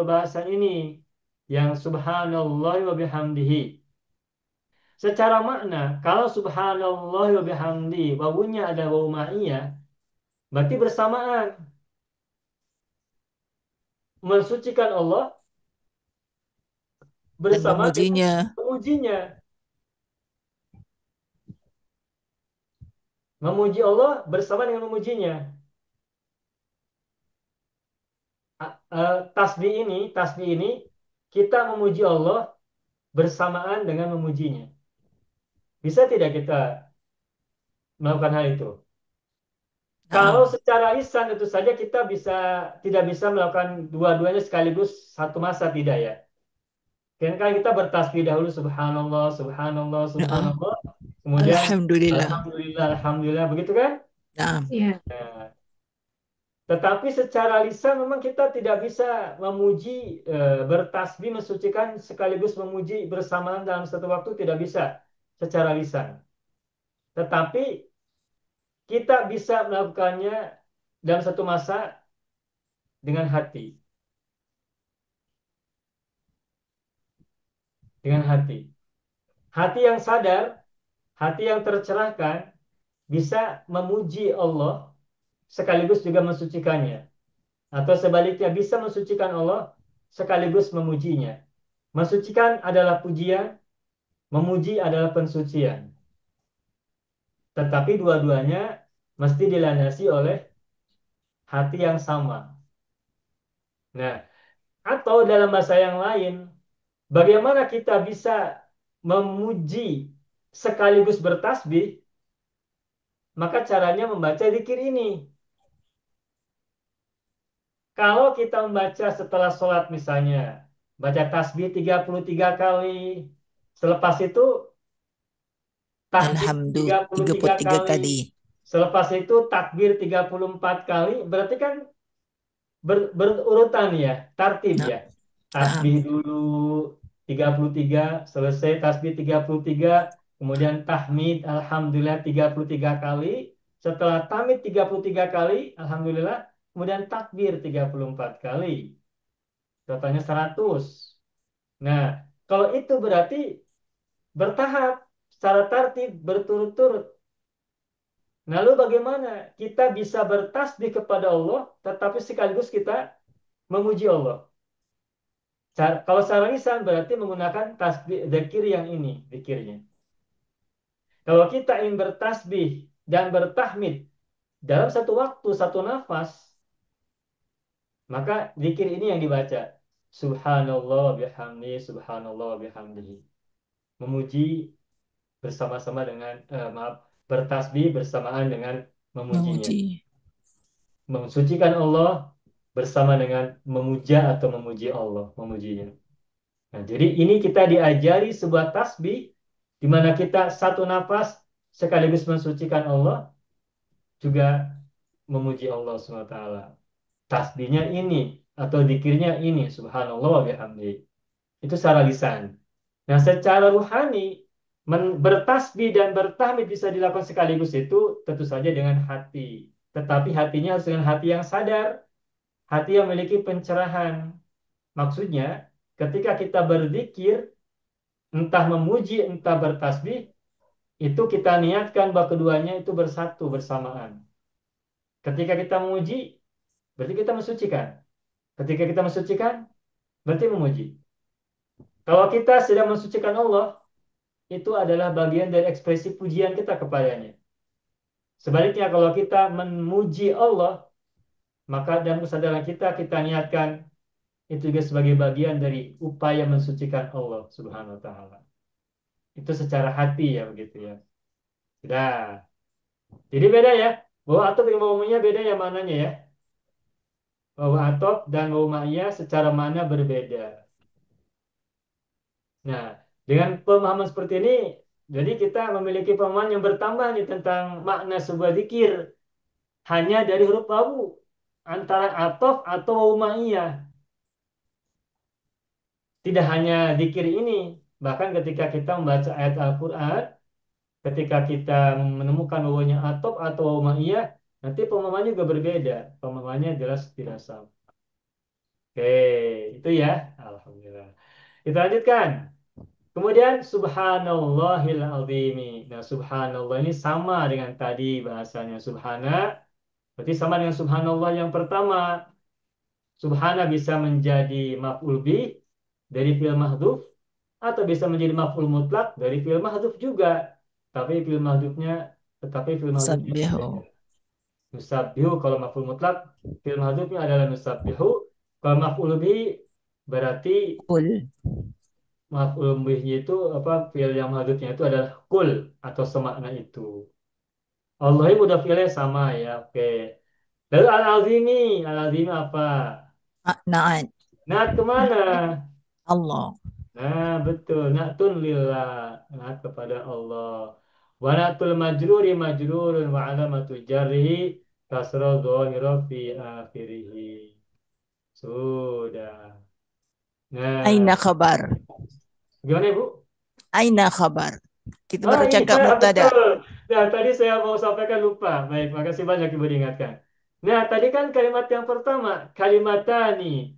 bahasan ini yang subhanallah wa bihamdihi. Secara makna, kalau subhanallah wa bihamdi, wawunya ada wawu ma'iyah, berarti bersamaan. Mensucikan Allah Dan bersama dengan memujinya memujinya. Memuji Allah bersama dengan memujinya. Tasbih ini kita memuji Allah bersamaan dengan memujinya. Bisa tidak kita melakukan hal itu? Kalau Naam. secara lisan tentu saja kita tidak bisa melakukan dua-duanya sekaligus satu masa, tidak ya. Kan kita bertasbih dahulu subhanallah, subhanallah, Naam. subhanallah, kemudian Alhamdulillah. alhamdulillah, alhamdulillah, begitu kan? Naam. Ya. Nah, tetapi secara lisan memang kita tidak bisa memuji, bertasbih, mensucikan sekaligus memuji bersamaan dalam satu waktu, tidak bisa secara lisan. Tetapi kita bisa melakukannya dalam satu masa dengan hati, dengan hati. Hati yang sadar, hati yang tercerahkan bisa memuji Allah sekaligus juga mensucikannya. Atau sebaliknya bisa mensucikan Allah sekaligus memujinya. Mensucikan adalah pujian, memuji adalah pensucian. Tetapi dua-duanya mesti dilandasi oleh hati yang sama. Nah, atau dalam bahasa yang lain, bagaimana kita bisa memuji sekaligus bertasbih? Maka caranya membaca zikir ini. Kalau kita membaca setelah sholat misalnya, baca tasbih 33 kali, selepas itu tahmid Alhamdulillah. 33 33 kali, kali. selepas itu takbir 34 kali, berarti kan berurutan ya, tertib Naam. ya. Naam. Tasbih dulu 33, selesai tasbih 33, kemudian tahmid alhamdulillah 33 kali, setelah tahmid 33 kali, alhamdulillah, kemudian takbir 34 kali. Totalnya 100. Nah, kalau itu berarti bertahap, secara tertib, berturut-turut. Lalu bagaimana kita bisa bertasbih kepada Allah, tetapi sekaligus kita memuji Allah? Kalau secara lisan berarti menggunakan tasbih, zikir yang ini, zikirnya. Kalau kita ingin bertasbih dan bertahmid dalam satu waktu, satu nafas, maka zikir ini yang dibaca. Subhanallah bihamdi, subhanallah bihamdihi. Memuji bersama-sama dengan, bertasbih bersamaan dengan memujinya. Memuji. Mensucikan Allah bersama dengan memuja atau memuji Allah, memujinya. Nah, jadi ini kita diajari sebuah tasbih di mana kita satu nafas sekaligus mensucikan Allah juga memuji Allah SWT. tasbihnya ini atau zikirnya ini, subhanallah wa bihamdi. Itu secara lisan. Nah, secara ruhani bertasbih dan bertahmid bisa dilakukan sekaligus itu tentu saja dengan hati. Tetapi hatinya harus dengan hati yang sadar, hati yang memiliki pencerahan. Maksudnya, ketika kita berzikir, entah memuji, entah bertasbih, itu kita niatkan bahwa keduanya itu bersatu bersamaan. Ketika kita memuji, berarti kita mensucikan. Ketika kita mensucikan, berarti memuji. Kalau kita sedang mensucikan Allah, itu adalah bagian dari ekspresi pujian kita kepadanya. Sebaliknya, kalau kita memuji Allah, maka dalam kesadaran kita niatkan itu juga sebagai bagian dari upaya mensucikan Allah Subhanahu wa Ta'ala. Itu secara hati ya begitu ya. Sudah. Jadi beda ya. Bahwa atop dan bahwa ma'iyah beda ya maknanya ya. Bahwa atop dan bahwa ma'iyah secara makna berbeda. Nah, dengan pemahaman seperti ini, jadi kita memiliki pemahaman yang bertambah nih tentang makna sebuah zikir hanya dari huruf wawu antara atof atau wawu ma'iyah. Tidak hanya zikir ini, bahkan ketika kita membaca ayat Al-Quran, ketika kita menemukan wawunya atof atau wawu ma'iyah, nanti pemahamannya juga berbeda. Pemahamannya jelas tidak sama. Oke, itu ya. Alhamdulillah. Kita lanjutkan. Kemudian subhanallahil azimi. Nah, subhanallah ini sama dengan tadi bahasanya subhana. Berarti sama dengan subhanallah yang pertama. Subhana bisa menjadi maf'ul bih dari fi'il mahdhuf atau bisa menjadi maf'ul mutlak dari fi'il mahdhuf juga. Tetapi fi'il mahdhufnya Sabbihu. berbeda. Nusabbihu kalau maf'ul mutlak, fi'il mahdhufnya adalah nusabbihu. Kalau maf'ul bih berarti Qul. maf'ul bihnya itu apa fi'il yang mahdhufnya itu adalah kul atau semakna itu. Allah ini udah fi'ilnya sama ya. Oke. Lalu al-azimi, al-azimi apa? Na'at. Naat kemana? Allah. Nah, betul. Na'tun lillah. Naat kepada Allah. Wa na'tul majruri majrurun wa alamatu jarrihi kasra dhahira fi akhirih. Sudah. Aina Nah, khabar. gimana Ibu? Aina khabar. Kita Oh baru iya, cakap mubtada. betul. Nah, tadi saya mau sampaikan lupa. Baik, makasih banyak Ibu diingatkan. Nah, tadi kan kalimat yang pertama, kalimatani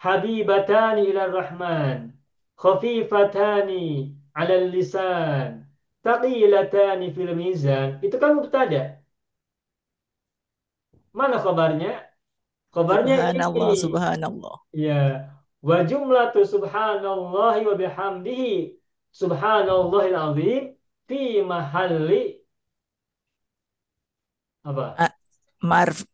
habibatani ila rahman, khafifatani ala lisan, taqilatani fil mizan. Itu kan mubtada. Mana kabarnya? Kabarnya ini. Subhanallah, subhanallah. Ya, wa jumlatu subhanallahi wa bihamdihi subhanallahil azim fi mahalli apa? Ah,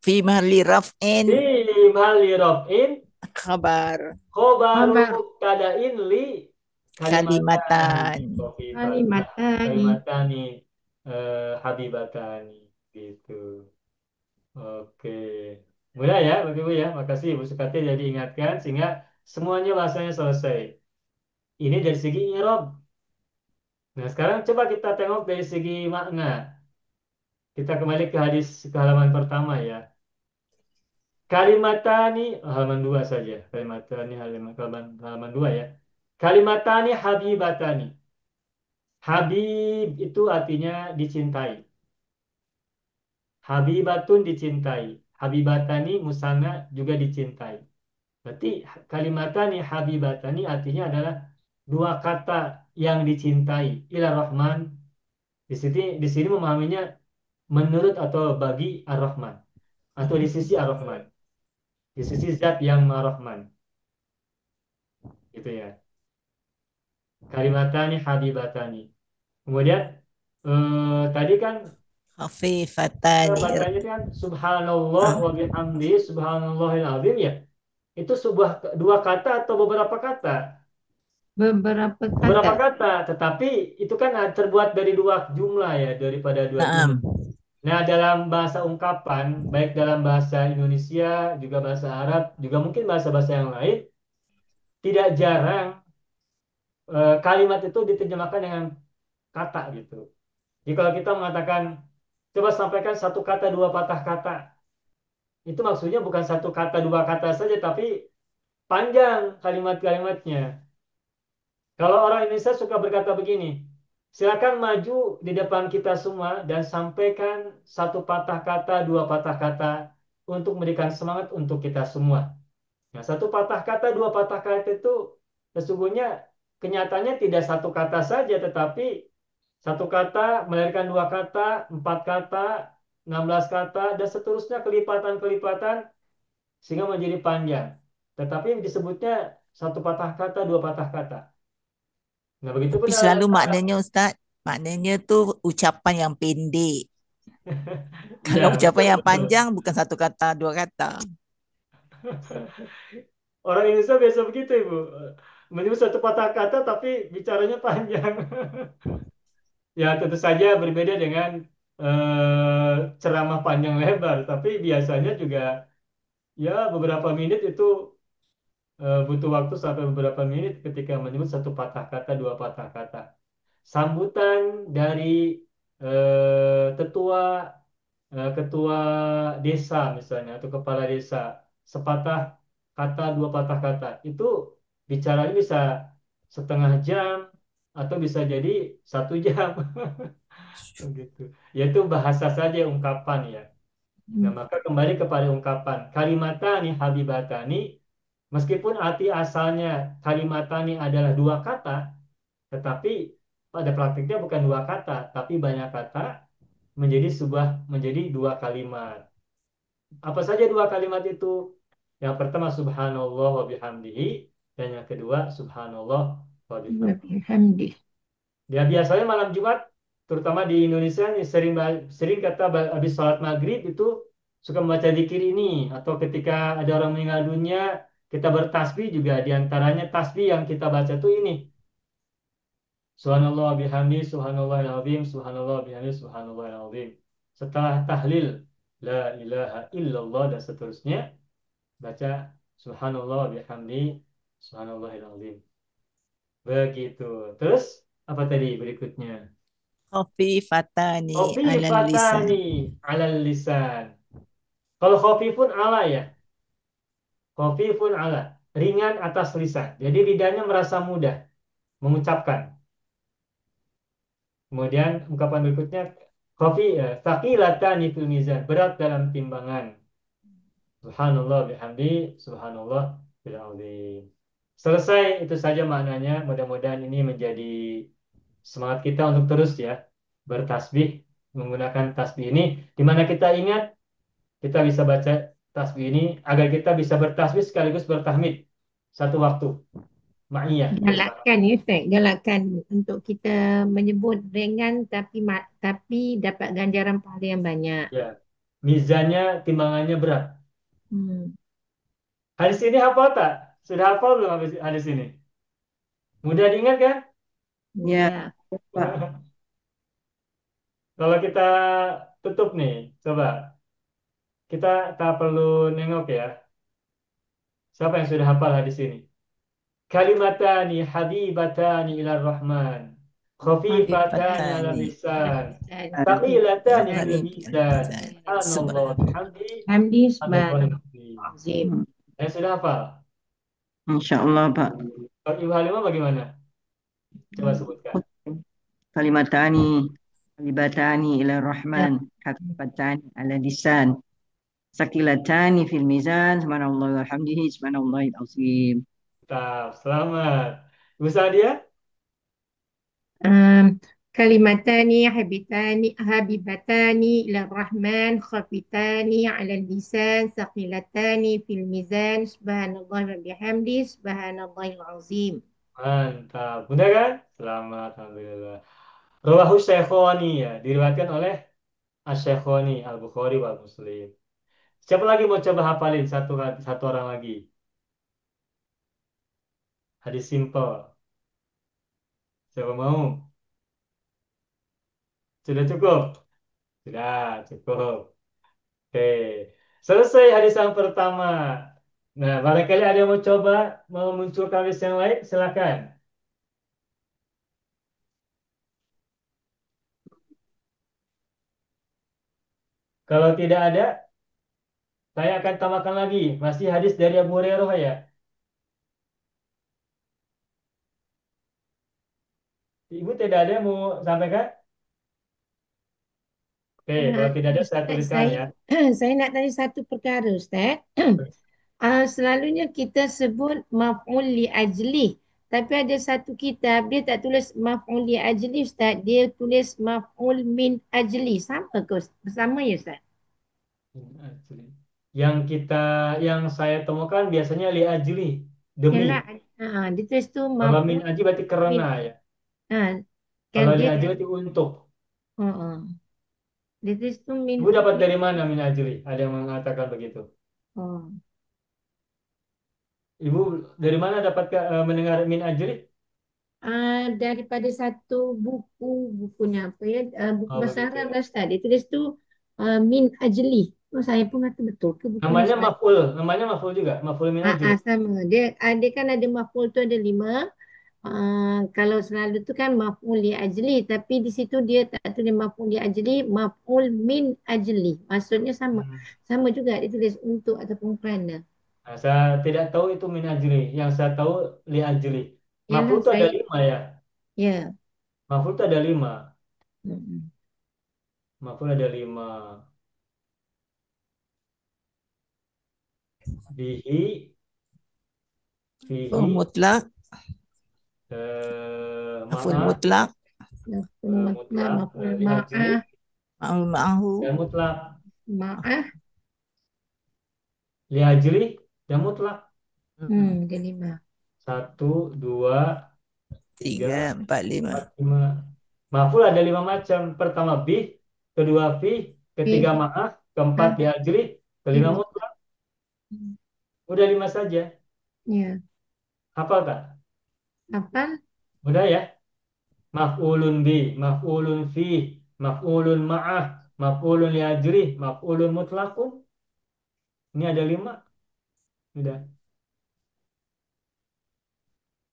Fi mahalli raf'in Fi mahalli raf'in khabar. khobaru Khabar kadain li kalimatani Kalimatan. kalimatani. kalimatani habibatani gitu. Oke. Mulai ya, Bapak Ibu ya. Makasih Ibu Sukati jadi ingatkan sehingga semuanya bahasanya selesai. Ini dari segi i'rab. Nah, sekarang coba kita tengok dari segi makna. Kita kembali ke hadis ke halaman pertama ya. Kalimatani halaman 2 saja. Kalimatani halaman 2 ya. Kalimatani habibatani. Habib itu artinya dicintai. Habibatun dicintai. Habibatani musanna juga dicintai. Berarti kalimatani habibatani artinya adalah dua kata yang dicintai. Ila Rahman. Di sini memahaminya menurut atau bagi Ar-Rahman atau di sisi Ar-Rahman, di sisi zat yang Ar-Rahman, gitu ya. Kalimatani habibatani. Kemudian tadi kan Khafifatani. bacanya kan subhanallah Ah, wa bihamdi subhanallahil azim ya. Itu sebuah dua kata atau beberapa kata? Beberapa Beberapa kata. kata, tetapi itu kan terbuat dari dua jumlah ya, daripada dua Naam. jumlah. Nah, dalam bahasa ungkapan, baik dalam bahasa Indonesia, juga bahasa Arab, juga mungkin bahasa-bahasa yang lain, tidak jarang kalimat itu diterjemahkan dengan kata gitu. Jadi kalau kita mengatakan, coba sampaikan satu kata, dua patah kata. Itu maksudnya bukan satu kata, dua kata saja, tapi panjang kalimat-kalimatnya. Kalau orang Indonesia suka berkata begini, silakan maju di depan kita semua dan sampaikan satu patah kata, dua patah kata untuk memberikan semangat untuk kita semua. Nah, satu patah kata, dua patah kata itu sesungguhnya kenyataannya tidak satu kata saja, tetapi satu kata melahirkan dua kata, empat kata, 16 kata, dan seterusnya kelipatan-kelipatan sehingga menjadi panjang. Tetapi disebutnya satu patah kata, dua patah kata. Nah, begitu pun Tapi dalam selalu bahasa Arab. maknanya Ustaz, maknanya tuh ucapan yang pendek. Kalau Ya, ucapan betul, yang betul. panjang bukan satu kata, dua kata. Orang Indonesia biasa begitu, Ibu. Menyebut satu patah kata tapi bicaranya panjang. Ya, tentu saja berbeda dengan ceramah panjang lebar, tapi biasanya juga ya beberapa menit itu butuh waktu sampai beberapa menit ketika menyebut satu patah kata, dua patah kata. Sambutan dari tetua, ketua desa misalnya atau kepala desa, sepatah kata, dua patah kata, itu bicaranya bisa setengah jam atau bisa jadi 1 jam. Begitu. Yaitu bahasa saja ungkapan ya. Nah, Hmm. maka kembali kepada ungkapan kalimatani habibatani, meskipun arti asalnya kalimatani adalah dua kata, tetapi pada praktiknya bukan dua kata, tapi banyak kata menjadi dua kalimat. Apa saja dua kalimat itu? Yang pertama subhanallah wa bihamdihi dan yang kedua subhanallah wa bihamdihi. Alhamdulillah. Ya biasanya malam Jumat, terutama di Indonesia nih sering kata habis sholat maghrib itu suka membaca zikir ini, atau ketika ada orang meninggal dunia kita bertasbih juga, diantaranya tasbih yang kita baca tuh ini. Subhanallah bihamdi, subhanallahil azim, subhanallah bihamdi, subhanallahil azim. Setelah tahlil la ilaha illallah dan seterusnya, baca subhanallah bihamdi, subhanallahil azim. Begitu. Terus apa tadi berikutnya? Khafifatani alal lisan. Khofifatani alal lisan. Kalau khofifun ala ya. Khofifun ala. Ringan atas lisan. Jadi lidahnya merasa mudah mengucapkan. Kemudian ungkapan berikutnya khafi thaqilatani fil mizan. Berat dalam timbangan. Subhanallah bihamdi. Subhanallah bil azim. Selesai itu saja maknanya. Mudah-mudahan ini menjadi semangat kita untuk terus ya bertasbih menggunakan tasbih ini, di mana kita ingat kita bisa baca tasbih ini agar kita bisa bertasbih sekaligus bertahmid satu waktu ma'iyah bersama. Galakkan ya Ustaz, galakkan untuk kita menyebut ringan tapi dapat ganjaran pahala yang banyak. Ya, mizannya timbangannya berat. Hmm. Hadis ini hafal tak? Sudah hafal belum hadis ini? Mudah diingat kan? Ya, Ya. Pak. Kalau kita tutup nih, coba kita tak perlu nengok ya. Siapa yang sudah hafal hadis ini? Kalimatani habibatani ila rahman, khafifatani ala Khafifatani lisan, Dan thaqilatani fil alal mizan. lisan. Subhanallah wa Subhanallah. bihamdi, Hamdi subhanallahil subhanallah azim. azim. Saya sudah hafal. Insya Allah, Pak. Kalau Ibu Halimah bagaimana? Coba sebutkan. Kalimatani, kalibatani ila Ya. rahman, kalimatani ala lisan, sakilatani fil mizan, subhanallah walhamdihi, subhanallahil azim. Selamat. Ibu Sadia? Um, kalimatani habibatani ila rahman khafitani ala lisan saqilatani fil mizan subhanallah wa bihamdi subhanallahil azim. Mantap. Benar kan? Selamat. Alhamdulillah. Rawahu Syekhoni ya. Diriwayatkan oleh Asy-Syekhoni Al-Bukhari wal Muslim. Siapa lagi mau coba hafalin satu orang lagi? Hadis simple. Siapa mau? Sudah cukup? Sudah cukup. Oke. Selesai hadis yang pertama. Nah, barangkali ada yang mau coba memunculkan hadis yang lain, silakan. Kalau tidak ada, Saya akan tambahkan lagi. Masih hadis dari Abu Hurairah ya. Ibu tidak ada yang mau sampaikan? Oke, kalau tidak ada saya Ustaz, tuliskan saya ya. saya nak tanya satu perkara, Ustaz. Selalunya kita sebut maf'ul li ajli. Tapi ada satu kitab, dia tak tulis maf'ul li ajli, Ustaz. Dia tulis maf'ul min ajli. Sama ke Ustaz? Sama ya, Ustaz? Yang kita, yang saya temukan biasanya li ajli, demi. Yalah, dia tulis tu Kalau min maf'ul ajli berarti min. karena ya. Ha, kan Kalau li dia, ajli berarti untuk. dia tulis tu min. Ibu dapat dari mana min ajli? Ada yang mengatakan begitu. Oh. Ibu dari mana dapat mendengar min ajli? Daripada satu bukunya apa ya, buku Oh bahasa begitu Arab ya. lah Ustaz. Dia tulis tu min ajli. Oh, saya pun kata betul ke buku ni Ustaz? Namanya maf'ul juga, maf'ul min ajli. Sama. Dia kan ada maf'ul tu ada 5. Kalau selalu tu kan maf'ul li ajli, tapi di situ dia tak tulis maf'ul li ajli, maf'ul min ajli. Maksudnya sama. Hmm. Sama juga dia tulis untuk ataupun kerana. Nah, saya tidak tahu itu min ajli. Yang saya tahu li ajli. Maf'ul Yalah itu ada saya, 5 ya. ya. Maf'ul itu ada 5. Mm-mm. Maf'ul ada 5. Bihi, Full fihi, mutlak, full ma'a, mutlak, Maf'ul mutlak, mutlak, maf'ul li ajli, ma'ah, ma'ul ma'ahu, dan mutlak. ma'ah. Li ajli, dan mutlak. Dia 5. Satu, dua, tiga, 3, 4, 5. 4, 5. Maf'ul ada 5 macam. Pertama bih, kedua fi, ketiga Fih. ma'ah, keempat Ah, li ajli, kelima lima. mutlak. Udah 5 saja. Ya. Hafal tak? Apa? Udah ya? Maf'ulun bi, maf'ulun fi, maf'ulun ma'ah, maf'ulun li ajri, maf'ulun mutlaqun. Ini ada 5. Udah.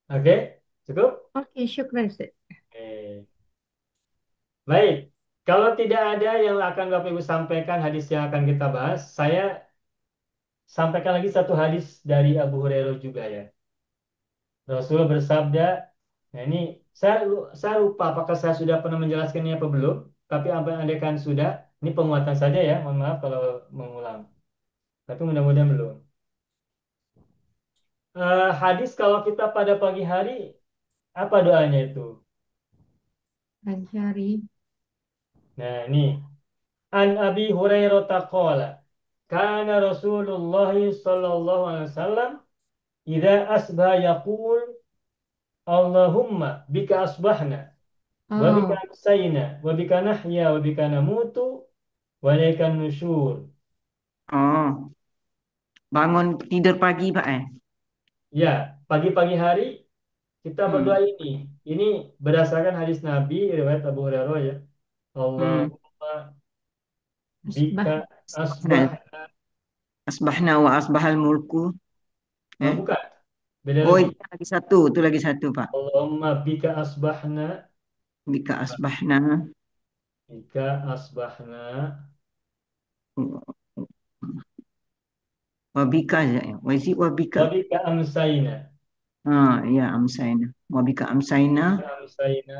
Oke? Cukup? Okey, syukran Ustaz. Oke. Baik. Kalau tidak ada yang akan Bapak Ibu sampaikan hadis yang akan kita bahas, saya sampaikan lagi satu hadis dari Abu Hurairah juga ya. Rasulullah bersabda, nah ini saya lupa apakah saya sudah pernah menjelaskannya apa belum, tapi apa andaikan sudah, ini penguatan saja ya, mohon maaf kalau mengulang. Tapi mudah-mudahan belum. Hadis kalau kita pada pagi hari, apa doanya itu? Pagi hari. Nah ini, An Abi Hurairah taqala, kana Rasulullah sallallahu alaihi wasallam idza asbah yaqul Allahumma bika asbahna wa bika Oh, amsayna wa bika nahya wa bika namutu wa ilaikan nusyur. Oh, bangun tidur pagi Pak Ya, pagi-pagi hari kita berdoa Hmm. ini. Ini berdasarkan hadis Nabi riwayat Abu Hurairah ya. Hmm. Allahumma asbah. bika Asbahna, asbah. asbahna wa asbahal mulku. Oh, Eh? bukan. Beda Oh, lagi. itu lagi satu Pak. Allahumma bika asbahna, Bika asbahna bika asbahna, wabika ya. Wazi wabika. wa bika amsayna, Ya amsaina. Wabika amsaina. bika amsayna,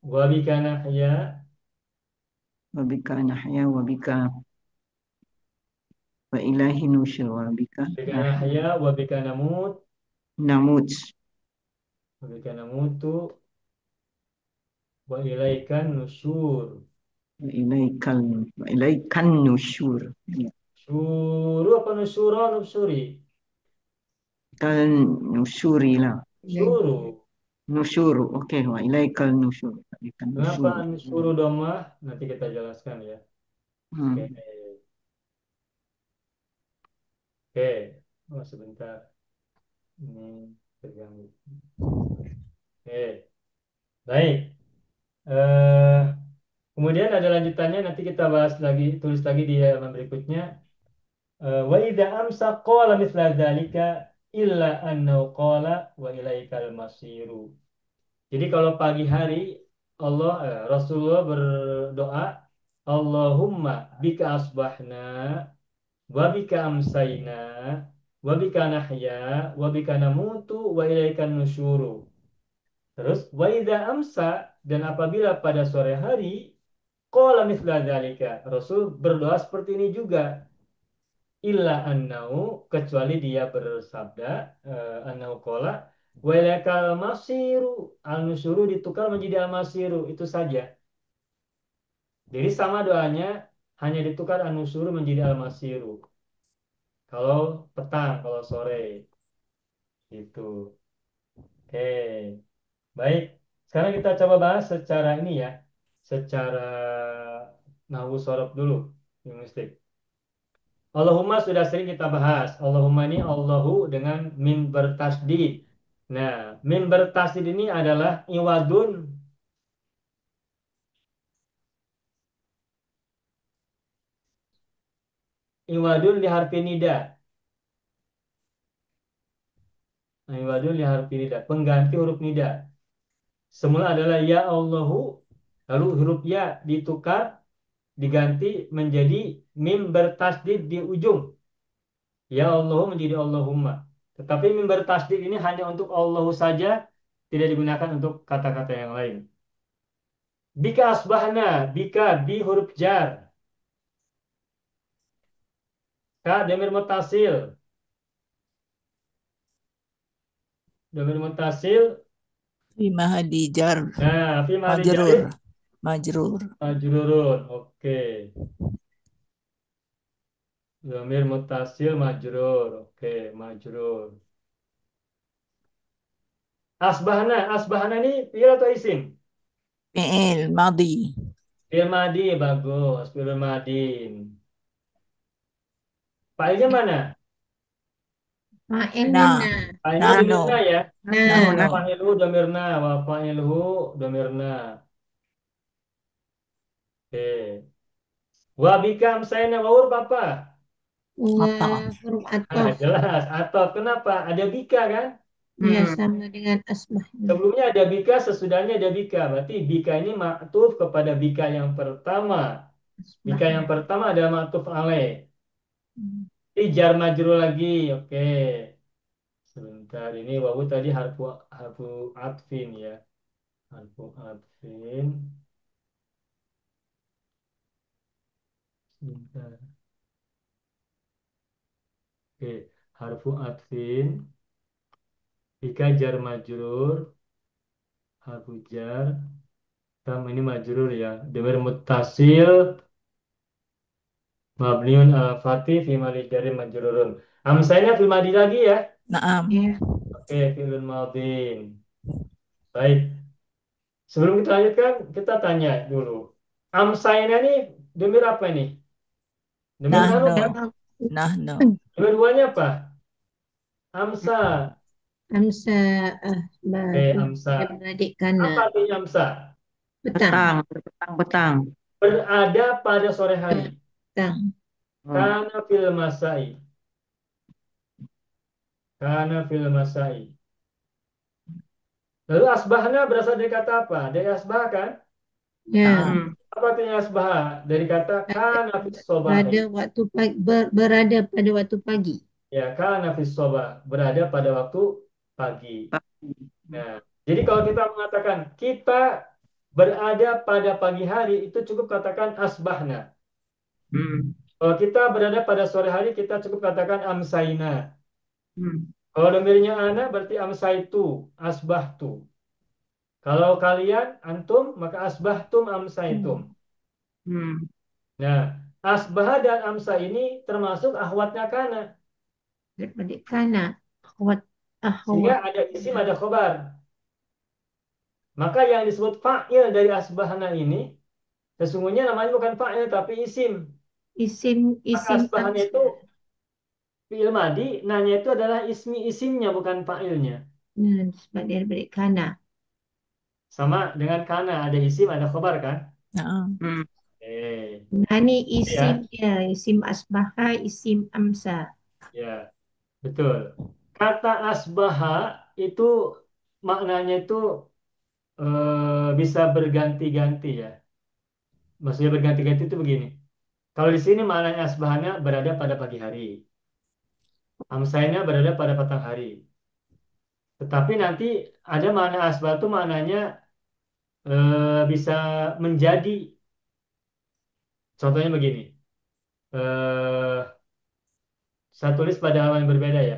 wa bika nahya, Wabika nahya wabika wa ilahi nusyur wabika bika nahya nahya, wa bika namut, namut wa bika namutu, wa ilaikan nusyur. wa ilaikal wa ilaikan nusyur. Ya. Syuru apa nusyura nusuri? Kal nusyuri lah. Syuru. Nusyuru. Oke, wa ilaikal nusyur. Ilaikan Kenapa nusyur. nusyuru domah? Nanti kita jelaskan ya. Oke. Hmm. Oke. Oh, sebentar. Ini terganggu. Oke. Baik. Eh, kemudian ada lanjutannya nanti kita bahas lagi, tulis lagi di halaman berikutnya. Wa idza amsa qala mithla dzalika illa annahu qala wa ilaikal masiru. Jadi kalau pagi hari Rasulullah berdoa Allahumma bika asbahna wa bika amsayna wa bika nahya wa bika namutu wa ilaikan nusyuru. Terus wa idza amsa, dan apabila pada sore hari, qala mithla dzalika. Rasul berdoa seperti ini juga. Illa annau, kecuali dia bersabda, annau qala wa ilaikal masiru, al-nusyuru ditukar menjadi al-masiru, itu saja. Jadi sama doanya, hanya ditukar an-nusyuru menjadi al-masiru. Kalau petang, kalau sore, itu. Oke. Baik, sekarang kita coba bahas secara ini ya, secara nahwu sorof dulu, linguistik. Allahumma sudah sering kita bahas. Allahumma ini Allahu dengan mim bertasdid. Nah, mim bertasdid ini adalah iwadun li harfi nida. Nah, iwadun li harfi nida, pengganti huruf nida. Semula adalah ya Allahu, lalu huruf ya ditukar, diganti menjadi mim bertasdid di ujung. Ya Allahu menjadi Allahumma. Tetapi mim bertasdid ini hanya untuk Allahu saja, tidak digunakan untuk kata-kata yang lain. Bika asbahna, bika bi huruf jar. Ka demir mutasil. Demir mutasil. Fi mahadi jar Nah, fi mahdi majrur. jarin Majrur. majrurun. Oke. Demir mutasil majrur. Oke, majrur. Asbahna, asbahna ini fi'il atau isim? Fi'il madi. Fi'il madi, bagus. Fi'il madin. Fa'ilnya mana? Fa'ilnya Nah. na. Fa'ilnya Nahnu. domirna ya. Nah. Nahnu. Fa'ilu domirna, wa fa'iluhu domirna. Oke. Wa bikam sayna wa huruf apa? Wa Ataf. huruf Nah, atof. jelas. Atau kenapa? Ada bika kan? Ya, sama dengan asbahna. Sebelumnya ada bika, sesudahnya ada bika. Berarti bika ini maktuf kepada bika yang pertama. Bika yang Asbahna. pertama adalah maktuf alaih. Ini jar majrur lagi. Oke. Sebentar, ini wawu tadi harfu harfu atfin ya. Harfu atfin. Sebentar. Oke, harfu atfin. Bika jar majrur. Harfu jar. Tam ini majrur ya. Demir muttasil. Mabniun al fatih fi mali jari majrurun. Amsanya fil madi lagi ya. Naam. Ya. Oke, filun madin. Baik. Sebelum kita lanjutkan, kita tanya dulu. Amsayna ini demir apa ini? Demir Nahnu. mana? Nahnu. Demir duanya apa? Amsa. Amsa Oke, amsa. beradik kana. Apa artinya amsa? Petang. Petang. Berada pada sore hari. Petang. Kana fil masai. Kana fil masai. Lalu asbahna berasal dari kata apa? Dari asbah kan? Ya. Apa artinya asbah? Dari kata kana fis Pada sobahi. waktu pagi, berada pada waktu pagi. Ya, kana fis sobah. Berada pada waktu pagi. Nah, jadi kalau kita mengatakan kita berada pada pagi hari, itu cukup katakan asbahna. Kalau kita berada pada sore hari, kita cukup katakan amsaina. Kalau domirnya ana berarti amsaitu, asbahtu. Kalau kalian antum, maka asbahtum amsaitum. Nah, asbah dan amsa ini termasuk ahwatnya kana. Beradik kana. Sehingga Ahwat. ada isim, ada khobar. Maka yang disebut fa'il dari asbahna ini, sesungguhnya namanya bukan fa'il, tapi isim. Maka Isim asbahna amsa. itu fi'il madi, nanya itu adalah isimnya, bukan fa'ilnya. Nah, sebab dia beradik kana. Sama dengan kana, ada isim, ada khobar kan? Naam. Nah, ini Ya, isim dia. Isim asbaha, isim amsa. ya, betul. Kata asbaha itu maknanya itu bisa berganti-ganti ya. maksudnya berganti-ganti itu begini. Kalau di sini maknanya asbahana berada pada pagi hari, amsayna berada pada petang hari. Tetapi nanti ada makna asbah itu maknanya bisa menjadi. Contohnya begini. Eh, saya tulis pada halaman yang berbeda ya.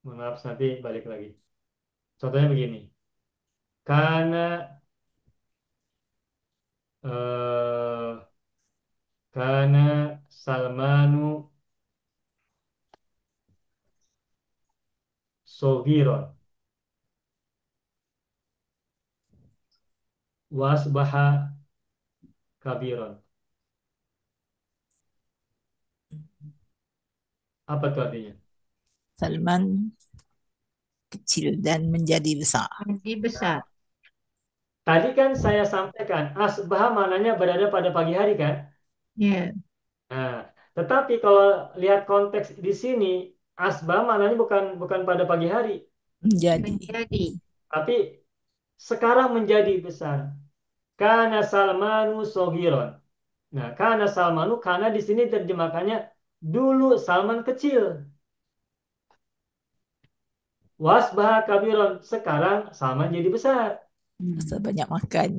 Mohon maaf nanti balik lagi. Contohnya begini. Karena eh, karena Salmanu Sogiron wasbaha kabiron. Apa itu artinya? Salman kecil dan menjadi besar. Jadi besar. Tadi kan saya sampaikan asbah maknanya berada pada pagi hari kan? Ya. Nah, tetapi kalau lihat konteks di sini asbah maknanya bukan bukan pada pagi hari, Menjadi. Menjadi. tapi sekarang menjadi besar. Karena Salmanu Sogiron. Nah, karena Salmanu karena di sini terjemahkannya dulu Salman kecil. Wasbah kabiron. Sekarang Salman jadi besar. Masa banyak makan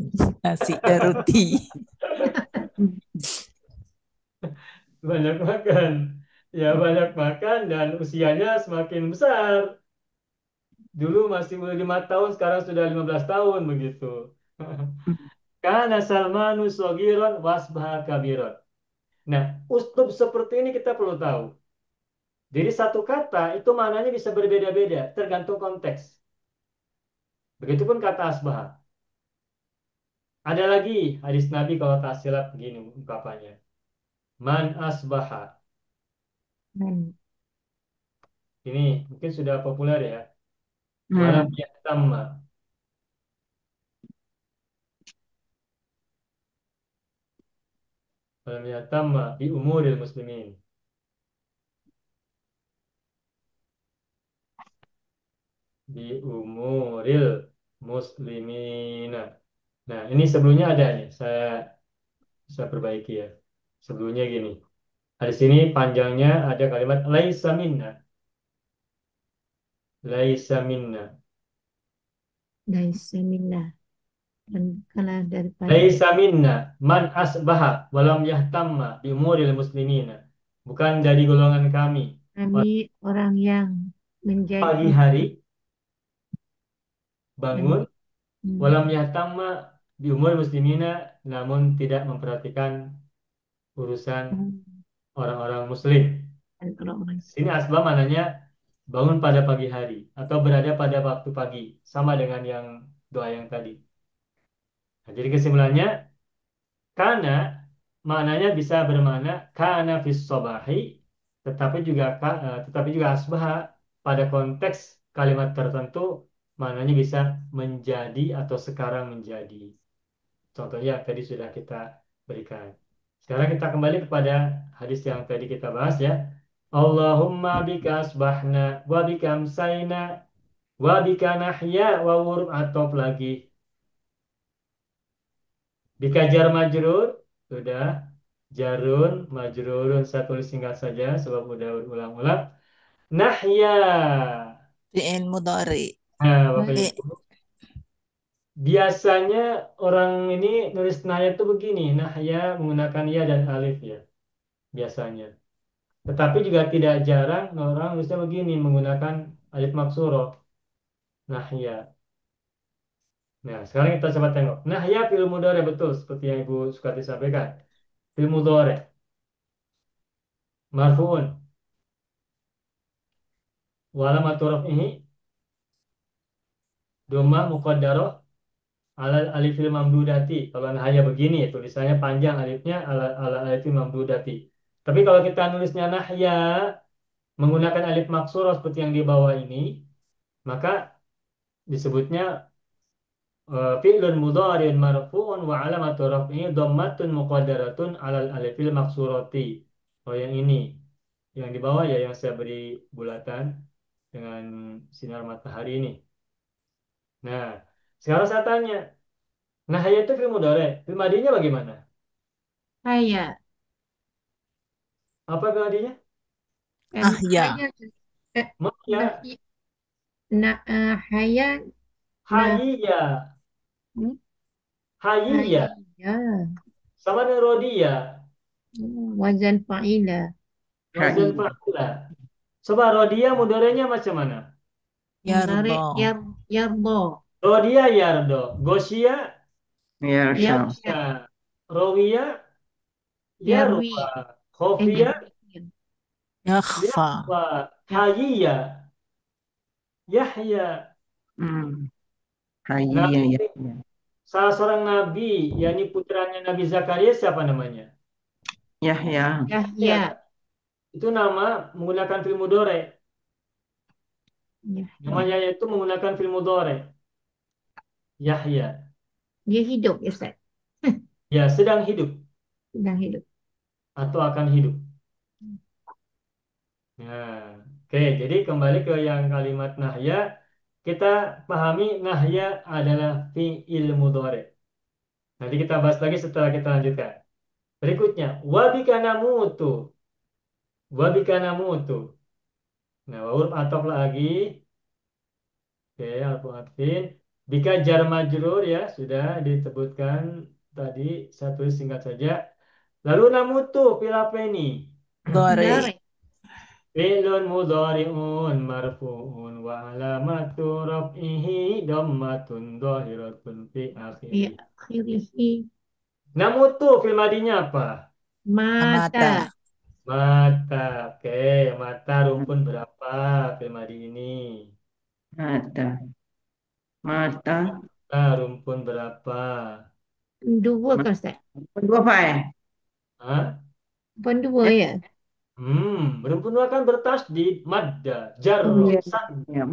nasi roti. Banyak makan. Ya banyak makan dan usianya semakin besar. Dulu masih 5 tahun, sekarang sudah 15 tahun begitu. Karena Salmanu Sogiron Wasbah kabiron. Nah, uslub seperti ini kita perlu tahu. Jadi satu kata itu maknanya bisa berbeda-beda tergantung konteks. Begitupun kata asbah. Ada lagi hadis Nabi kalau tak silap begini ungkapannya. Man asbaha. Hmm. Ini mungkin sudah populer ya. Walam Hmm. yahtamma. Walam yahtamma bi umuril muslimin. Bi umuril muslimina. Nah, ini sebelumnya ada nih. Saya perbaiki ya. Sebelumnya gini. Di sini panjangnya ada kalimat laisa minna. Laisa minna. Dan seminar. Dan kalah daripada Laisa minna man asbaha walam yahtamma bi umuril muslimina. Bukan dari golongan kami. kami orang yang Pagi menjadi hari men- bangun hmm, walam yahtamma bi umuril muslimina namun tidak memperhatikan urusan orang-orang muslim. dan orang-orang Sini asbah mananya bangun pada pagi hari atau berada pada waktu pagi sama dengan yang doa yang tadi. Nah, jadi kesimpulannya karena maknanya bisa bermakna karena fis sobahi tetapi juga asbah pada konteks kalimat tertentu maknanya bisa menjadi atau sekarang menjadi. Contohnya yang tadi sudah kita berikan. Sekarang kita kembali kepada hadis yang tadi kita bahas ya. Allahumma bika asbahna wa bika amsayna wa bika nahya wa wurub atop lagi. Bika jar majrur sudah. Jarun majrurun saya tulis singkat saja sebab udah ulang-ulang. Nahya. Fi'il mudhari. Nah, Bapak Eh, Ibu. Biasanya orang ini nulis nahya itu begini. Nahya menggunakan ya dan alif ya. Biasanya. Tetapi juga tidak jarang orang nulisnya begini menggunakan alif maksuroh. Nahya. Nah, sekarang kita coba tengok. Nahya fil mudhari betul seperti yang Ibu Sukati sampaikan. Fil mudhari marfuun wa alamatu raf'ihi dhamma muqaddarah alal alifil mamdudati. Kalau nahya begini tulisannya panjang alifnya ala alifil mamdudati. Tapi kalau kita nulisnya nahya menggunakan alif maksurah seperti yang di bawah ini, maka disebutnya fi'lun mudhari'un marfu'un wa alamatu raf'ihi dhammatun muqaddaratun alal alifil maksurati. Oh yang ini, yang di bawah ya yang saya beri bulatan dengan sinar matahari ini. Nah, sekarang saya tanya, nahya itu fi'il mudhari', fi'il madinya bagaimana? Haya. Apa tadinya? Ahya. Haya. Eh, nah, Mahya. haya. Nah, Hayya. hmm, Hayya. haya. Sama dengan rodia. Wazan fa'ila. Wazan Hai. fa'ila. Coba rodia mudorenya macam mana? Yarda. Mudarik yardo. Rodia yardo. Gosia Ya Syam. Yaksha. yaksha. Rawiya Yarwi. yarwa. Khofiya Yakhfir. Yakhfa. yakhfa. Yakhfa. Hayya. Yahya. Hmm. Hai ya Nabi, ya. Ya. salah seorang nabi, yakni putranya Nabi Zakaria siapa namanya? Yahya. Ya, Yahya. itu nama menggunakan fil mudhari. Yahya. Namanya itu menggunakan fil mudhari. Yahya. Dia hidup, ya Ustaz. Ya, sedang hidup Sedang hidup. atau akan hidup. Nah, oke, jadi kembali ke yang kalimat nahya, kita pahami nahya adalah fi'il mudhari. Nanti kita bahas lagi setelah kita lanjutkan. Berikutnya, wabika namutu. Wabika namutu. Nah, huruf ataf lagi. Oke, Al-Mu'adzin. Bika jar majrur ya, sudah disebutkan tadi, satu singkat saja. Lalu namutu, fil apa ini? Dore. Dari. Fi'lun mudhari'un marfu'un wa alamatu raf'ihi dhammatun dhahiratun fi Fi akhirih. akhirihi. Namutu fil madinya apa? Mata. Amata. Mata. Oke, mata rumpun berapa fil madi ini? Mata. Mata. Rumpun berapa? Dua kan Ustaz? Dua file. Hah? Dua ya? Rumpun akan bertasdid, madda, Oh jarro, iya. san. Ya.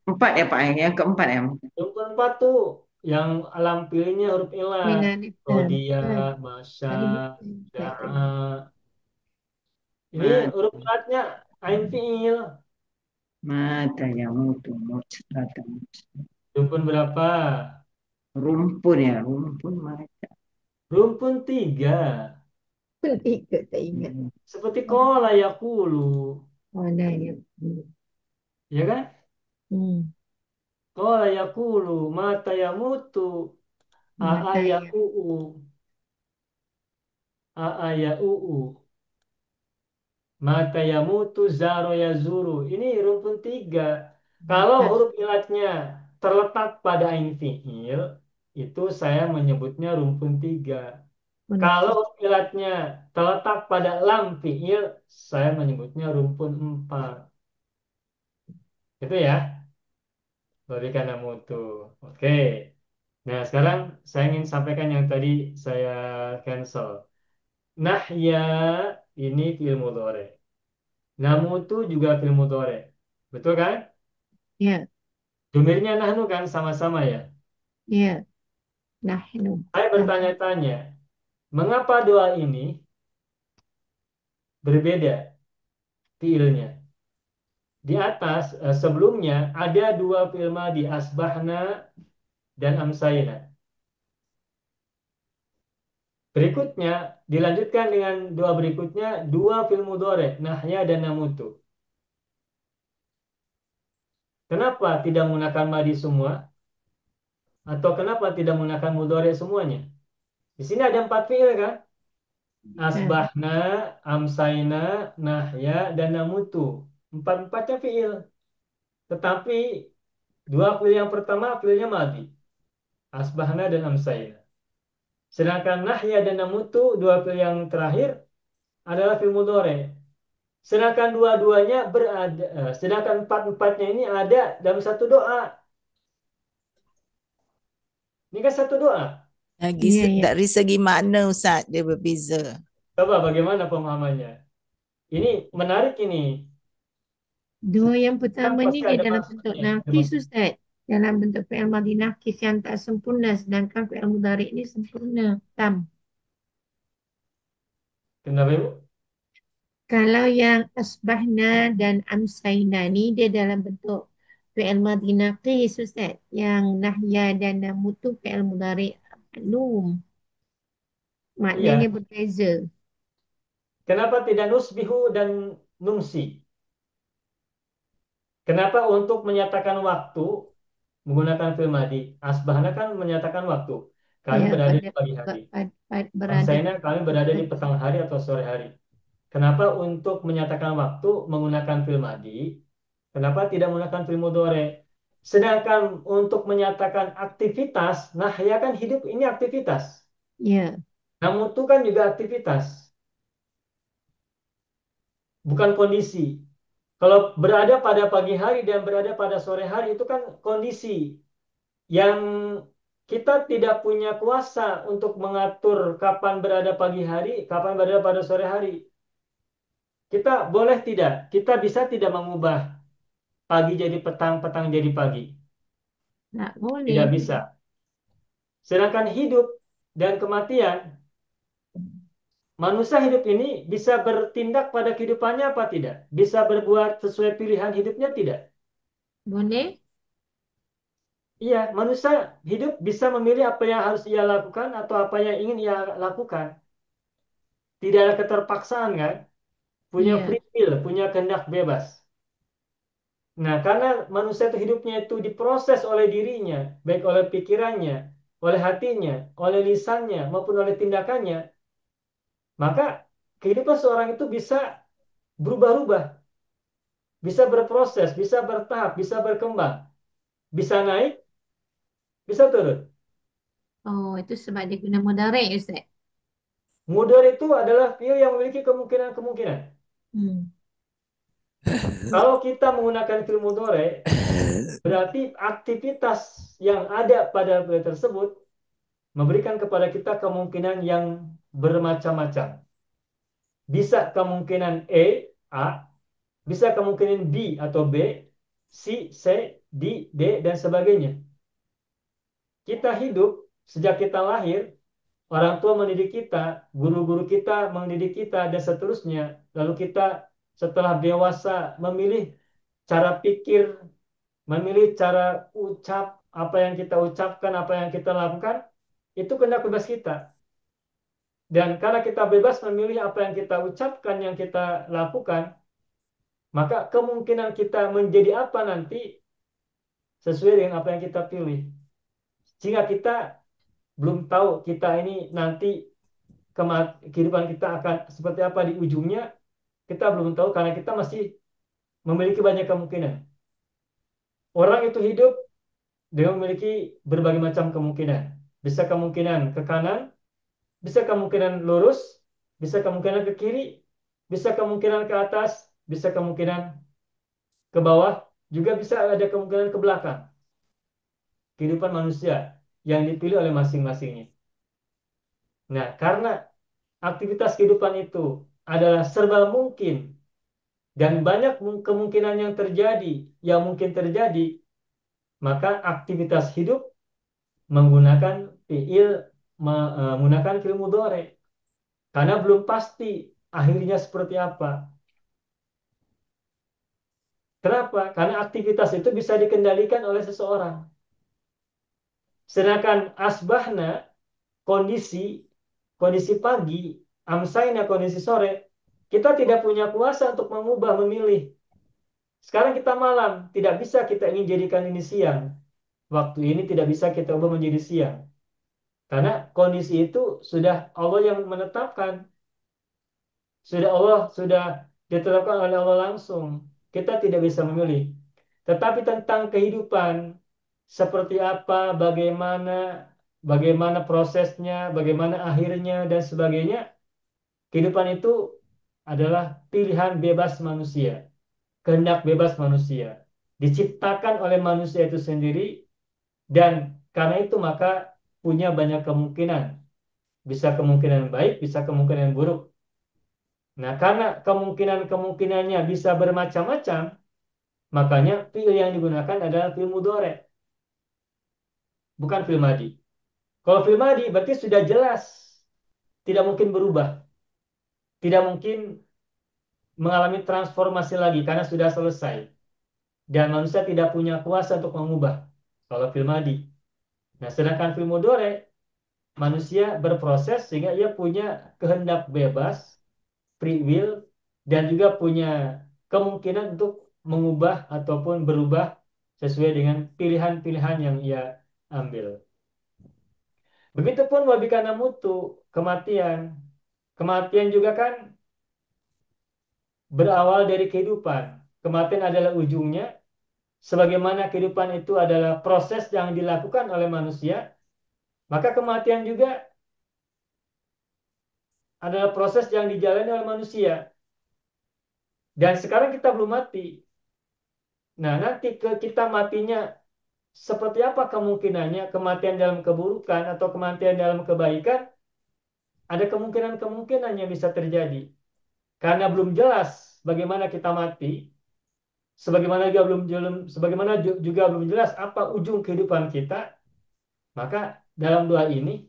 Empat ya Pak. Yang keempat ya. Rumpun empat tuh yang lampirnya huruf ilah. Dengan Rodia, nah, masya, tadi da'a. Ini Mata. huruf beratnya ain fiil. Mata ya mutu. Mata. Rumpun berapa? Rumpun ya. Rumpun mata. Rumpun tiga. tiga tak ingat. Seperti kola yakulu. Oh, nah, ya. Ya kan? Hmm. Kola yakulu, mata yamutu, a'a Mata ya. ya'u'u, a'a ya'u'u. Maka yamutu zaro yazuru. Ini rumpun tiga. Kalau Mata. huruf ilatnya terletak pada ain fiil, itu saya menyebutnya rumpun tiga. Kalau Menukis. huruf ilatnya terletak pada lam fiil, saya menyebutnya rumpun empat. Itu ya, karena mutu. Oke. Nah, sekarang saya ingin sampaikan yang tadi saya cancel. Nahya ini fiil mudhari. Namutu juga fiil mudhari. Betul kan? Ya. Domirnya nahnu kan sama-sama ya. Ya. Nahnu. Saya Nah, bertanya-tanya, mengapa doa ini berbeda fiilnya? Di atas sebelumnya ada dua fiil di asbahna dan amsayna. Berikutnya dilanjutkan dengan doa berikutnya dua fiil mudhari, nahya dan namutu. Kenapa tidak menggunakan madi semua? Atau kenapa tidak menggunakan mudhari semuanya? Di sini ada empat fiil kan? nah, Asbahna, amsayna, nahya, dan namutu. Empat-empatnya fiil. Tetapi dua fiil yang pertama fiilnya madi. Asbahna dan amsayna. Sedangkan nahya dan namutu, dua fiil yang terakhir adalah fiil mudhari. Sedangkan dua-duanya berada, sedangkan empat-empatnya ini ada dalam satu doa. Ini kan satu doa. Lagi ya, ya. dari segi makna Ustaz dia berbeza. Coba bagaimana pemahamannya? Ini menarik ini. Dua yang Kan pertama ni pasti dia ada dalam bentuk maksudnya. nakis Ustaz. Dalam bentuk fi'il madhi nakis yang tak sempurna. Sedangkan fi'il mudhari ni sempurna. Tam. Kenapa Ibu? Kalau yang asbahna dan amsayna ni dia dalam bentuk fi'il madhi naqis Ustaz. Yang nahya dan namutu fi'il mudhari ma'lum. Maknanya Iya. berbeza. Kenapa tidak nusbihu dan numsi? Kenapa untuk menyatakan waktu menggunakan fi'il madi? Asbahna kan menyatakan waktu. Kami Ya, berada pada, di pagi hari. berada Amsayna kami berada di pada. petang hari atau sore hari. Kenapa untuk menyatakan waktu menggunakan fi'il madi? Kenapa tidak menggunakan fi'il mudhari? Sedangkan untuk menyatakan aktivitas, nah ya kan hidup ini aktivitas. Ya, Nah, mutu kan juga aktivitas, bukan kondisi. Kalau berada pada pagi hari dan berada pada sore hari itu kan kondisi yang kita tidak punya kuasa untuk mengatur kapan berada pagi hari, kapan berada pada sore hari. Kita boleh tidak, kita bisa tidak mengubah pagi jadi petang, petang jadi pagi. tak Tidak boleh. bisa. Sedangkan hidup dan kematian, manusia hidup ini bisa bertindak pada kehidupannya apa tidak? Bisa berbuat sesuai pilihan hidupnya tidak? Boleh? Iya, manusia hidup bisa memilih apa yang harus ia lakukan atau apa yang ingin ia lakukan. Tidak ada keterpaksaan kan? Punya Ya. free will, punya kehendak bebas. Nah, karena manusia itu hidupnya itu diproses oleh dirinya, baik oleh pikirannya, oleh hatinya, oleh lisannya, maupun oleh tindakannya, maka kehidupan seorang itu bisa berubah-ubah, bisa berproses, bisa bertahap, bisa berkembang, bisa naik, bisa turun. Oh, itu sebab dia guna mudarik, Ustaz. Mudhari itu adalah fiil yang memiliki kemungkinan-kemungkinan. Hmm. Kalau kita menggunakan fiil mudhari, berarti aktivitas yang ada pada fiil tersebut memberikan kepada kita kemungkinan yang bermacam-macam. Bisa kemungkinan A, bisa kemungkinan B atau B, C, C, D, D, dan sebagainya. Kita hidup sejak kita lahir, orang tua mendidik kita, guru-guru kita mendidik kita, dan seterusnya. Lalu kita setelah dewasa memilih cara pikir, memilih cara ucap, apa yang kita ucapkan, apa yang kita lakukan, itu kehendak bebas kita. Dan karena kita bebas memilih apa yang kita ucapkan, yang kita lakukan, maka kemungkinan kita menjadi apa nanti sesuai dengan apa yang kita pilih. Jika kita belum tahu kita ini nanti kehidupan kita akan seperti apa di ujungnya, kita belum tahu karena kita masih memiliki banyak kemungkinan. Orang itu hidup dengan memiliki berbagai macam kemungkinan. Bisa kemungkinan ke kanan, bisa kemungkinan lurus, bisa kemungkinan ke kiri, bisa kemungkinan ke atas, bisa kemungkinan ke bawah, juga bisa ada kemungkinan ke belakang. Kehidupan manusia yang dipilih oleh masing-masingnya. Nah, karena aktivitas kehidupan itu adalah serba mungkin dan banyak kemungkinan yang mungkin terjadi, maka aktivitas hidup menggunakan fiil menggunakan fiil mudhari karena belum pasti akhirnya seperti apa. Kenapa? Karena aktivitas itu bisa dikendalikan oleh seseorang. Sedangkan asbahna kondisi kondisi pagi, amsayna kondisi sore, kita tidak punya kuasa untuk mengubah memilih. Sekarang kita malam, tidak bisa kita ingin jadikan ini siang. Waktu ini tidak bisa kita ubah menjadi siang. Karena kondisi itu sudah Allah yang menetapkan. Sudah ditetapkan oleh Allah langsung. Kita tidak bisa memilih. Tetapi tentang kehidupan, seperti apa, bagaimana prosesnya, bagaimana akhirnya, dan sebagainya, kehidupan itu adalah pilihan bebas manusia, kehendak bebas manusia. Diciptakan oleh manusia itu sendiri, dan karena itu maka punya banyak kemungkinan. Bisa kemungkinan baik, bisa kemungkinan buruk. Nah, karena kemungkinan-kemungkinannya bisa bermacam-macam, makanya fiil yang digunakan adalah fiil mudhari, bukan fiil madi. Kalau fiil madi berarti sudah jelas, tidak mungkin berubah, tidak mungkin mengalami transformasi lagi karena sudah selesai. Dan manusia tidak punya kuasa untuk mengubah kalau fiil madi. Nah, sedangkan fiil mudhari manusia berproses sehingga ia punya kehendak bebas, free will, dan juga punya kemungkinan untuk mengubah ataupun berubah sesuai dengan pilihan-pilihan yang ia ambil. Begitupun wabikana mutu, kematian. Kematian juga kan berawal dari kehidupan. Kematian adalah ujungnya, sebagaimana kehidupan itu adalah proses yang dilakukan oleh manusia, maka kematian juga adalah proses yang dijalani oleh manusia. Dan sekarang kita belum mati. Nah, nanti kita matinya seperti apa kemungkinannya, kematian dalam keburukan atau kematian dalam kebaikan, ada kemungkinan-kemungkinan yang bisa terjadi. Karena belum jelas bagaimana kita mati, sebagaimana juga belum jelas apa ujung kehidupan kita, maka dalam doa ini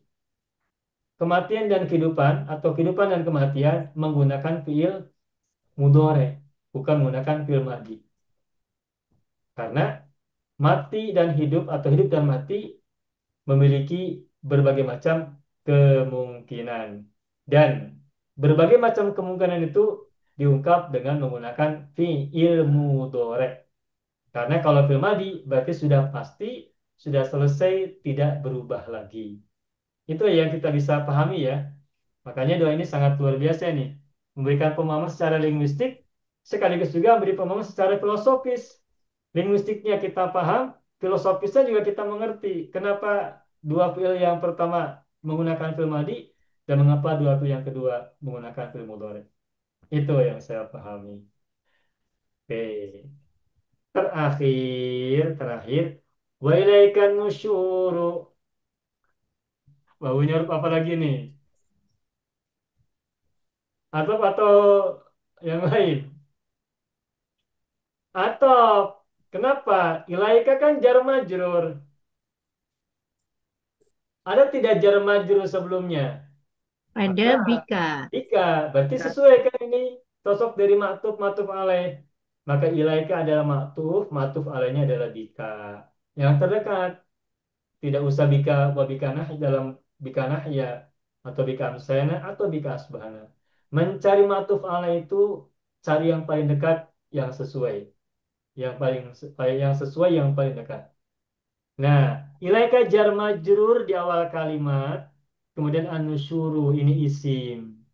kematian dan kehidupan atau kehidupan dan kematian menggunakan fiil mudhore, bukan menggunakan fiil madhi. Karena mati dan hidup atau hidup dan mati memiliki berbagai macam kemungkinan. Dan berbagai macam kemungkinan itu diungkap dengan menggunakan fiil mudhore. Karena kalau fiil madhi berarti sudah pasti, sudah selesai, tidak berubah lagi. Itu yang kita bisa pahami ya. Makanya doa ini sangat luar biasa nih. Memberikan pemahaman secara linguistik, sekaligus juga memberi pemahaman secara filosofis. Linguistiknya kita paham, filosofisnya juga kita mengerti. Kenapa dua fiil yang pertama menggunakan fiil madhi, dan mengapa dua fiil yang kedua menggunakan fiil mudhari. Itu yang saya pahami. Oke. Terakhir. Wa ilaikan nusyuru. Baunya huruf apa lagi nih? Atau yang lain? Atau kenapa? Ilaika kan jar majrur. Ada tidak jar majrur sebelumnya? Ada Maka bika. jika berarti sesuai kan ini sosok dari maktuf maktuf alaih. Maka ilaika adalah maktuf alaihnya adalah bika. Yang terdekat. Tidak usah bika wa bikanah dalam bikanah ya atau bika amsayana atau bika asbahana. Mencari matuf ala itu cari yang paling dekat, yang sesuai, yang sesuai, yang paling dekat. Nah, ilaika jar majrur di awal kalimat, kemudian anusyuru ini isim.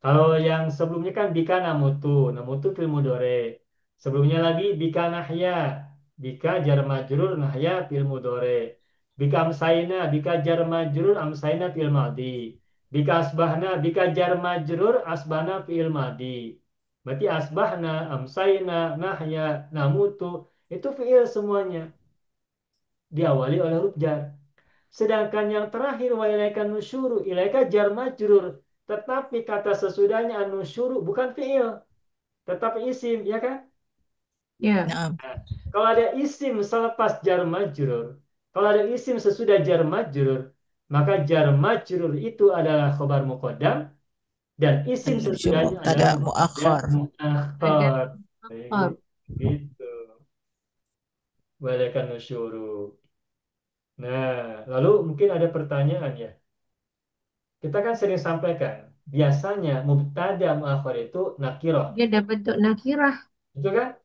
Kalau yang sebelumnya kan bika namutu, namutu fil mudhore. Sebelumnya lagi bika nahya, bika jar majrur nahya fil mudhore. Bika amsayna, bika jar majrur amsayna fil madhi. Bika asbahna, bika jar majrur asbahna fil madhi. Berarti asbahna, amsayna, nahya, namutu itu fiil semuanya diawali oleh huruf jar. Sedangkan yang terakhir wa ilaika nusyuru, ilaika jar majrur. Tetapi kata sesudahnya anusyuru bukan fiil, tetapi isim, ya kan? Ya. Nah, Nah, kalau ada isim selepas jar majrur, kalau ada isim sesudah jar majrur, maka jar majrur itu adalah khobar muqaddam dan isim sesudahnya mubtada adalah mubtada muakhar. Ada muakhar. or. Gitu. Wa ilaika nusyuru. Nah, lalu mungkin ada pertanyaan ya. Kita kan sering sampaikan, biasanya mubtada muakhir itu nakiroh. Dia ada bentuk nakirah. Itu kan?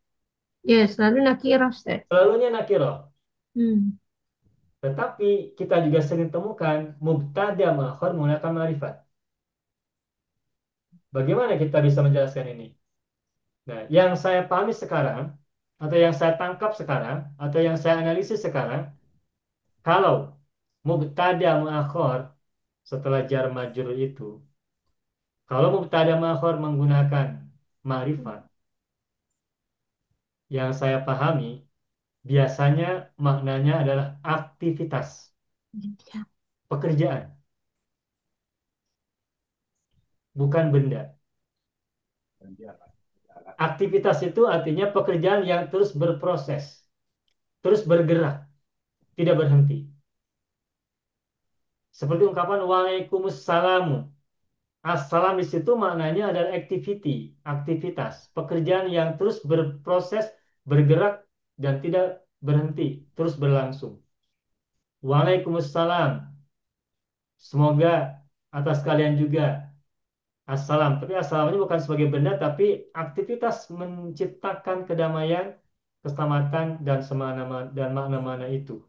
Ya, selalu nakirah, Ustaz. Selalunya nakiroh. Hmm. Tetapi kita juga sering temukan mubtada muakhir menggunakan ma'rifat. Bagaimana kita bisa menjelaskan ini? Nah, yang saya pahami sekarang, atau yang saya tangkap sekarang, atau yang saya analisis sekarang, kalau mubtada muakhir setelah jar majrur itu, kalau mubtada muakhir menggunakan ma'rifat, yang saya pahami biasanya maknanya adalah aktivitas, pekerjaan, bukan benda. Aktivitas itu artinya pekerjaan yang terus berproses, terus bergerak, tidak berhenti. Seperti ungkapan Waalaikumsalam. Assalam di situ maknanya adalah activity, aktivitas, pekerjaan yang terus berproses, bergerak, dan tidak berhenti, terus berlangsung. Waalaikumsalam. semoga atas kalian juga. Assalam, tapi assalam ini bukan sebagai benda, tapi aktivitas menciptakan kedamaian, keselamatan, dan dan makna-makna itu.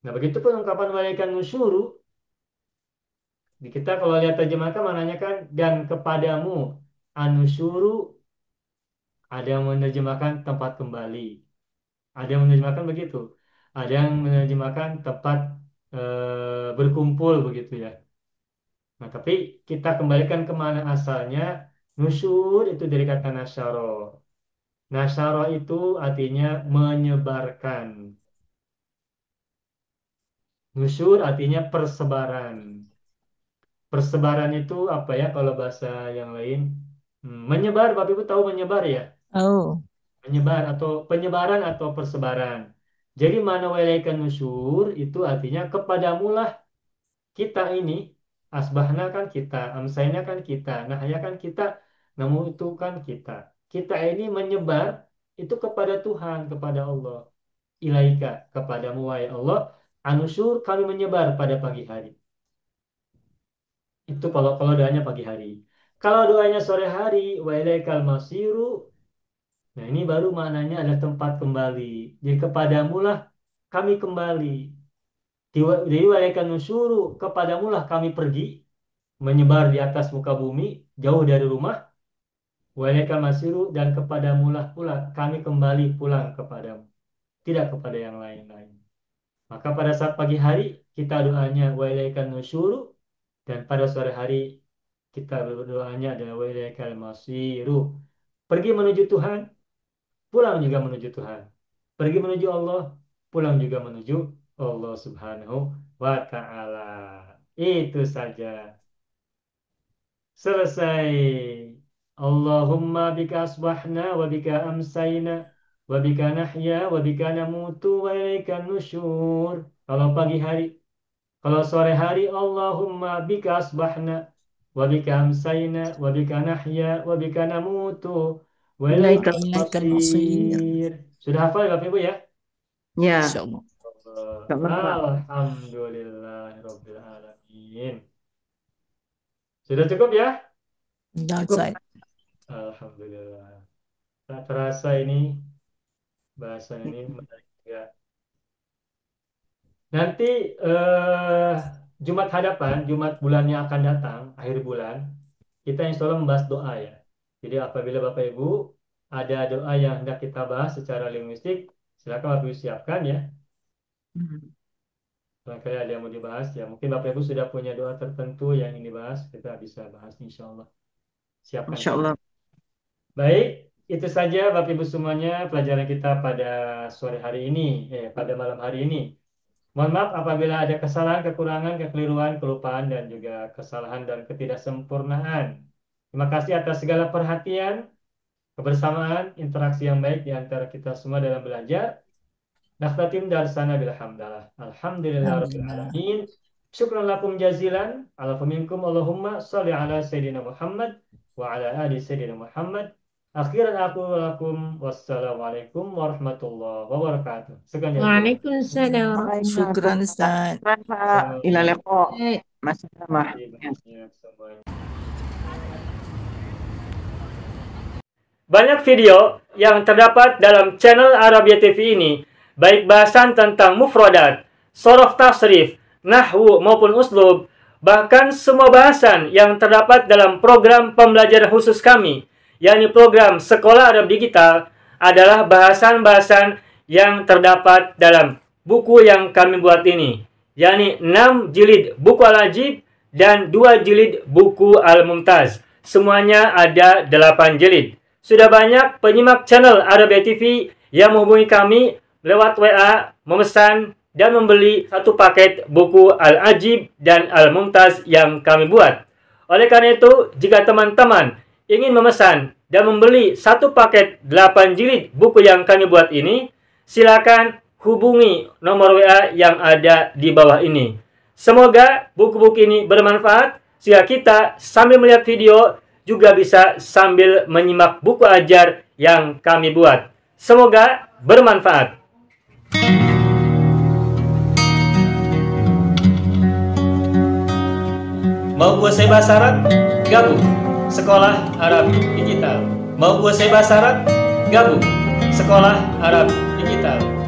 Nah, begitu pun ungkapan walaikan nusyuru, di kita kalau lihat terjemahkan maknanya kan, dan kepadamu anusyuru, ada yang menerjemahkan tempat kembali, ada yang menerjemahkan begitu, ada yang menerjemahkan tempat berkumpul begitu ya. Nah, tapi kita kembalikan ke mana asalnya. Nusyur itu dari kata nasyaro. Nasyaro itu artinya menyebarkan. Nusyur artinya persebaran. Persebaran itu apa ya kalau bahasa yang lain? Menyebar, Bapak Ibu tahu menyebar ya? Oh. Menyebar atau penyebaran atau persebaran. Jadi mana walaikan nusyur itu artinya kepadamulah kita ini, asbahna kan kita, amsayna kan kita, nahya kan kita, namu itu kan kita. Kita ini menyebar itu kepada Tuhan, kepada Allah. Ilaika, kepadamu wahai Allah, anusyur kami menyebar pada pagi hari. Itu kalau doanya pagi hari. Kalau doanya sore hari, wa ilaikal masiru. Nah, ini baru maknanya ada tempat kembali. Jadi kepadamulah kami kembali. Jadi walaikan nusyuru, kepadamulah kami pergi, menyebar di atas muka bumi, jauh dari rumah. Walaika masiru, dan kepadamulah pula kami kembali pulang kepadamu, tidak kepada yang lain-lain. Maka pada saat pagi hari kita doanya walaika nusyuru, dan pada sore hari kita berdoanya adalah walaika masiru. Pergi menuju Tuhan, pulang juga menuju Tuhan. Pergi menuju Allah, pulang juga menuju Allah Subhanahu wa Ta'ala. Itu saja. Selesai. Allahumma bika asbahna wa bika amsayna wa bika nahya wa bika namutu wa ilaika nusyur. Kalau pagi hari, kalau sore hari, Allahumma bika asbahna wa bika amsayna wa bika nahya wa bika namutu wa ilaika Ilaikal masir. masir. Sudah hafal ya Bapak Ibu ya? Ya, Insyaallah. insyaallah, Pak. Alhamdulillahirabbil alamin. Sudah cukup ya? Dah, Cukup. Ustaz. Alhamdulillah. Tak terasa ini bahasan ini menarik juga. Nanti Jumat hadapan, Jumat bulan yang akan datang, akhir bulan, kita insya Allah membahas doa ya. Jadi apabila Bapak Ibu ada doa yang hendak kita bahas secara linguistik, silakan Bapak Ibu siapkan ya. Barangkali ada yang mau dibahas ya. Mungkin Bapak Ibu sudah punya doa tertentu yang ingin dibahas, kita bisa bahas insya Allah. Siapkan. Insyaallah. Baik, itu saja Bapak Ibu semuanya pelajaran kita pada sore hari ini, pada malam hari ini. Mohon maaf apabila ada kesalahan, kekurangan, kekeliruan, kelupaan, dan juga kesalahan dan ketidaksempurnaan. Terima kasih atas segala perhatian, kebersamaan, interaksi yang baik di antara kita semua dalam belajar. Nakhtatim darsana bilhamdalah. Alhamdulillahirabbil alamin. Syukran lakum jazilan. Ala faminkum Allahumma shalli ala sayyidina Muhammad wa ala ali sayyidina Muhammad. Akhiran aku lakum wassalamualaikum warahmatullahi wabarakatuh. Sekian dari saya. Waalaikumsalam. Syukran, Ustaz. Syukran, Pak. Ila liqa. Masalah. Banyak video yang terdapat dalam channel Arabia TV ini, baik bahasan tentang mufradat, sorof tasrif, nahwu maupun uslub, bahkan semua bahasan yang terdapat dalam program pembelajaran khusus kami, yakni program Sekolah Arab Digital, adalah bahasan-bahasan yang terdapat dalam buku yang kami buat ini, yakni 6 jilid buku Al-Ajib dan 2 jilid buku Al-Mumtaz. Semuanya ada 8 jilid. Sudah banyak penyimak channel Arabia TV yang menghubungi kami lewat WA, memesan dan membeli satu paket buku Al-Ajib dan Al-Mumtaz yang kami buat. Oleh karena itu, jika teman-teman ingin memesan dan membeli satu paket 8 jilid buku yang kami buat ini, silakan hubungi nomor WA yang ada di bawah ini. Semoga buku-buku ini bermanfaat sehingga kita sambil melihat video juga bisa sambil menyimak buku ajar yang kami buat. Semoga bermanfaat. Mau kuasai bahasa Arab? Gabung Sekolah Arab Digital. Mau kuasai bahasa Arab? Gabung Sekolah Arab Digital.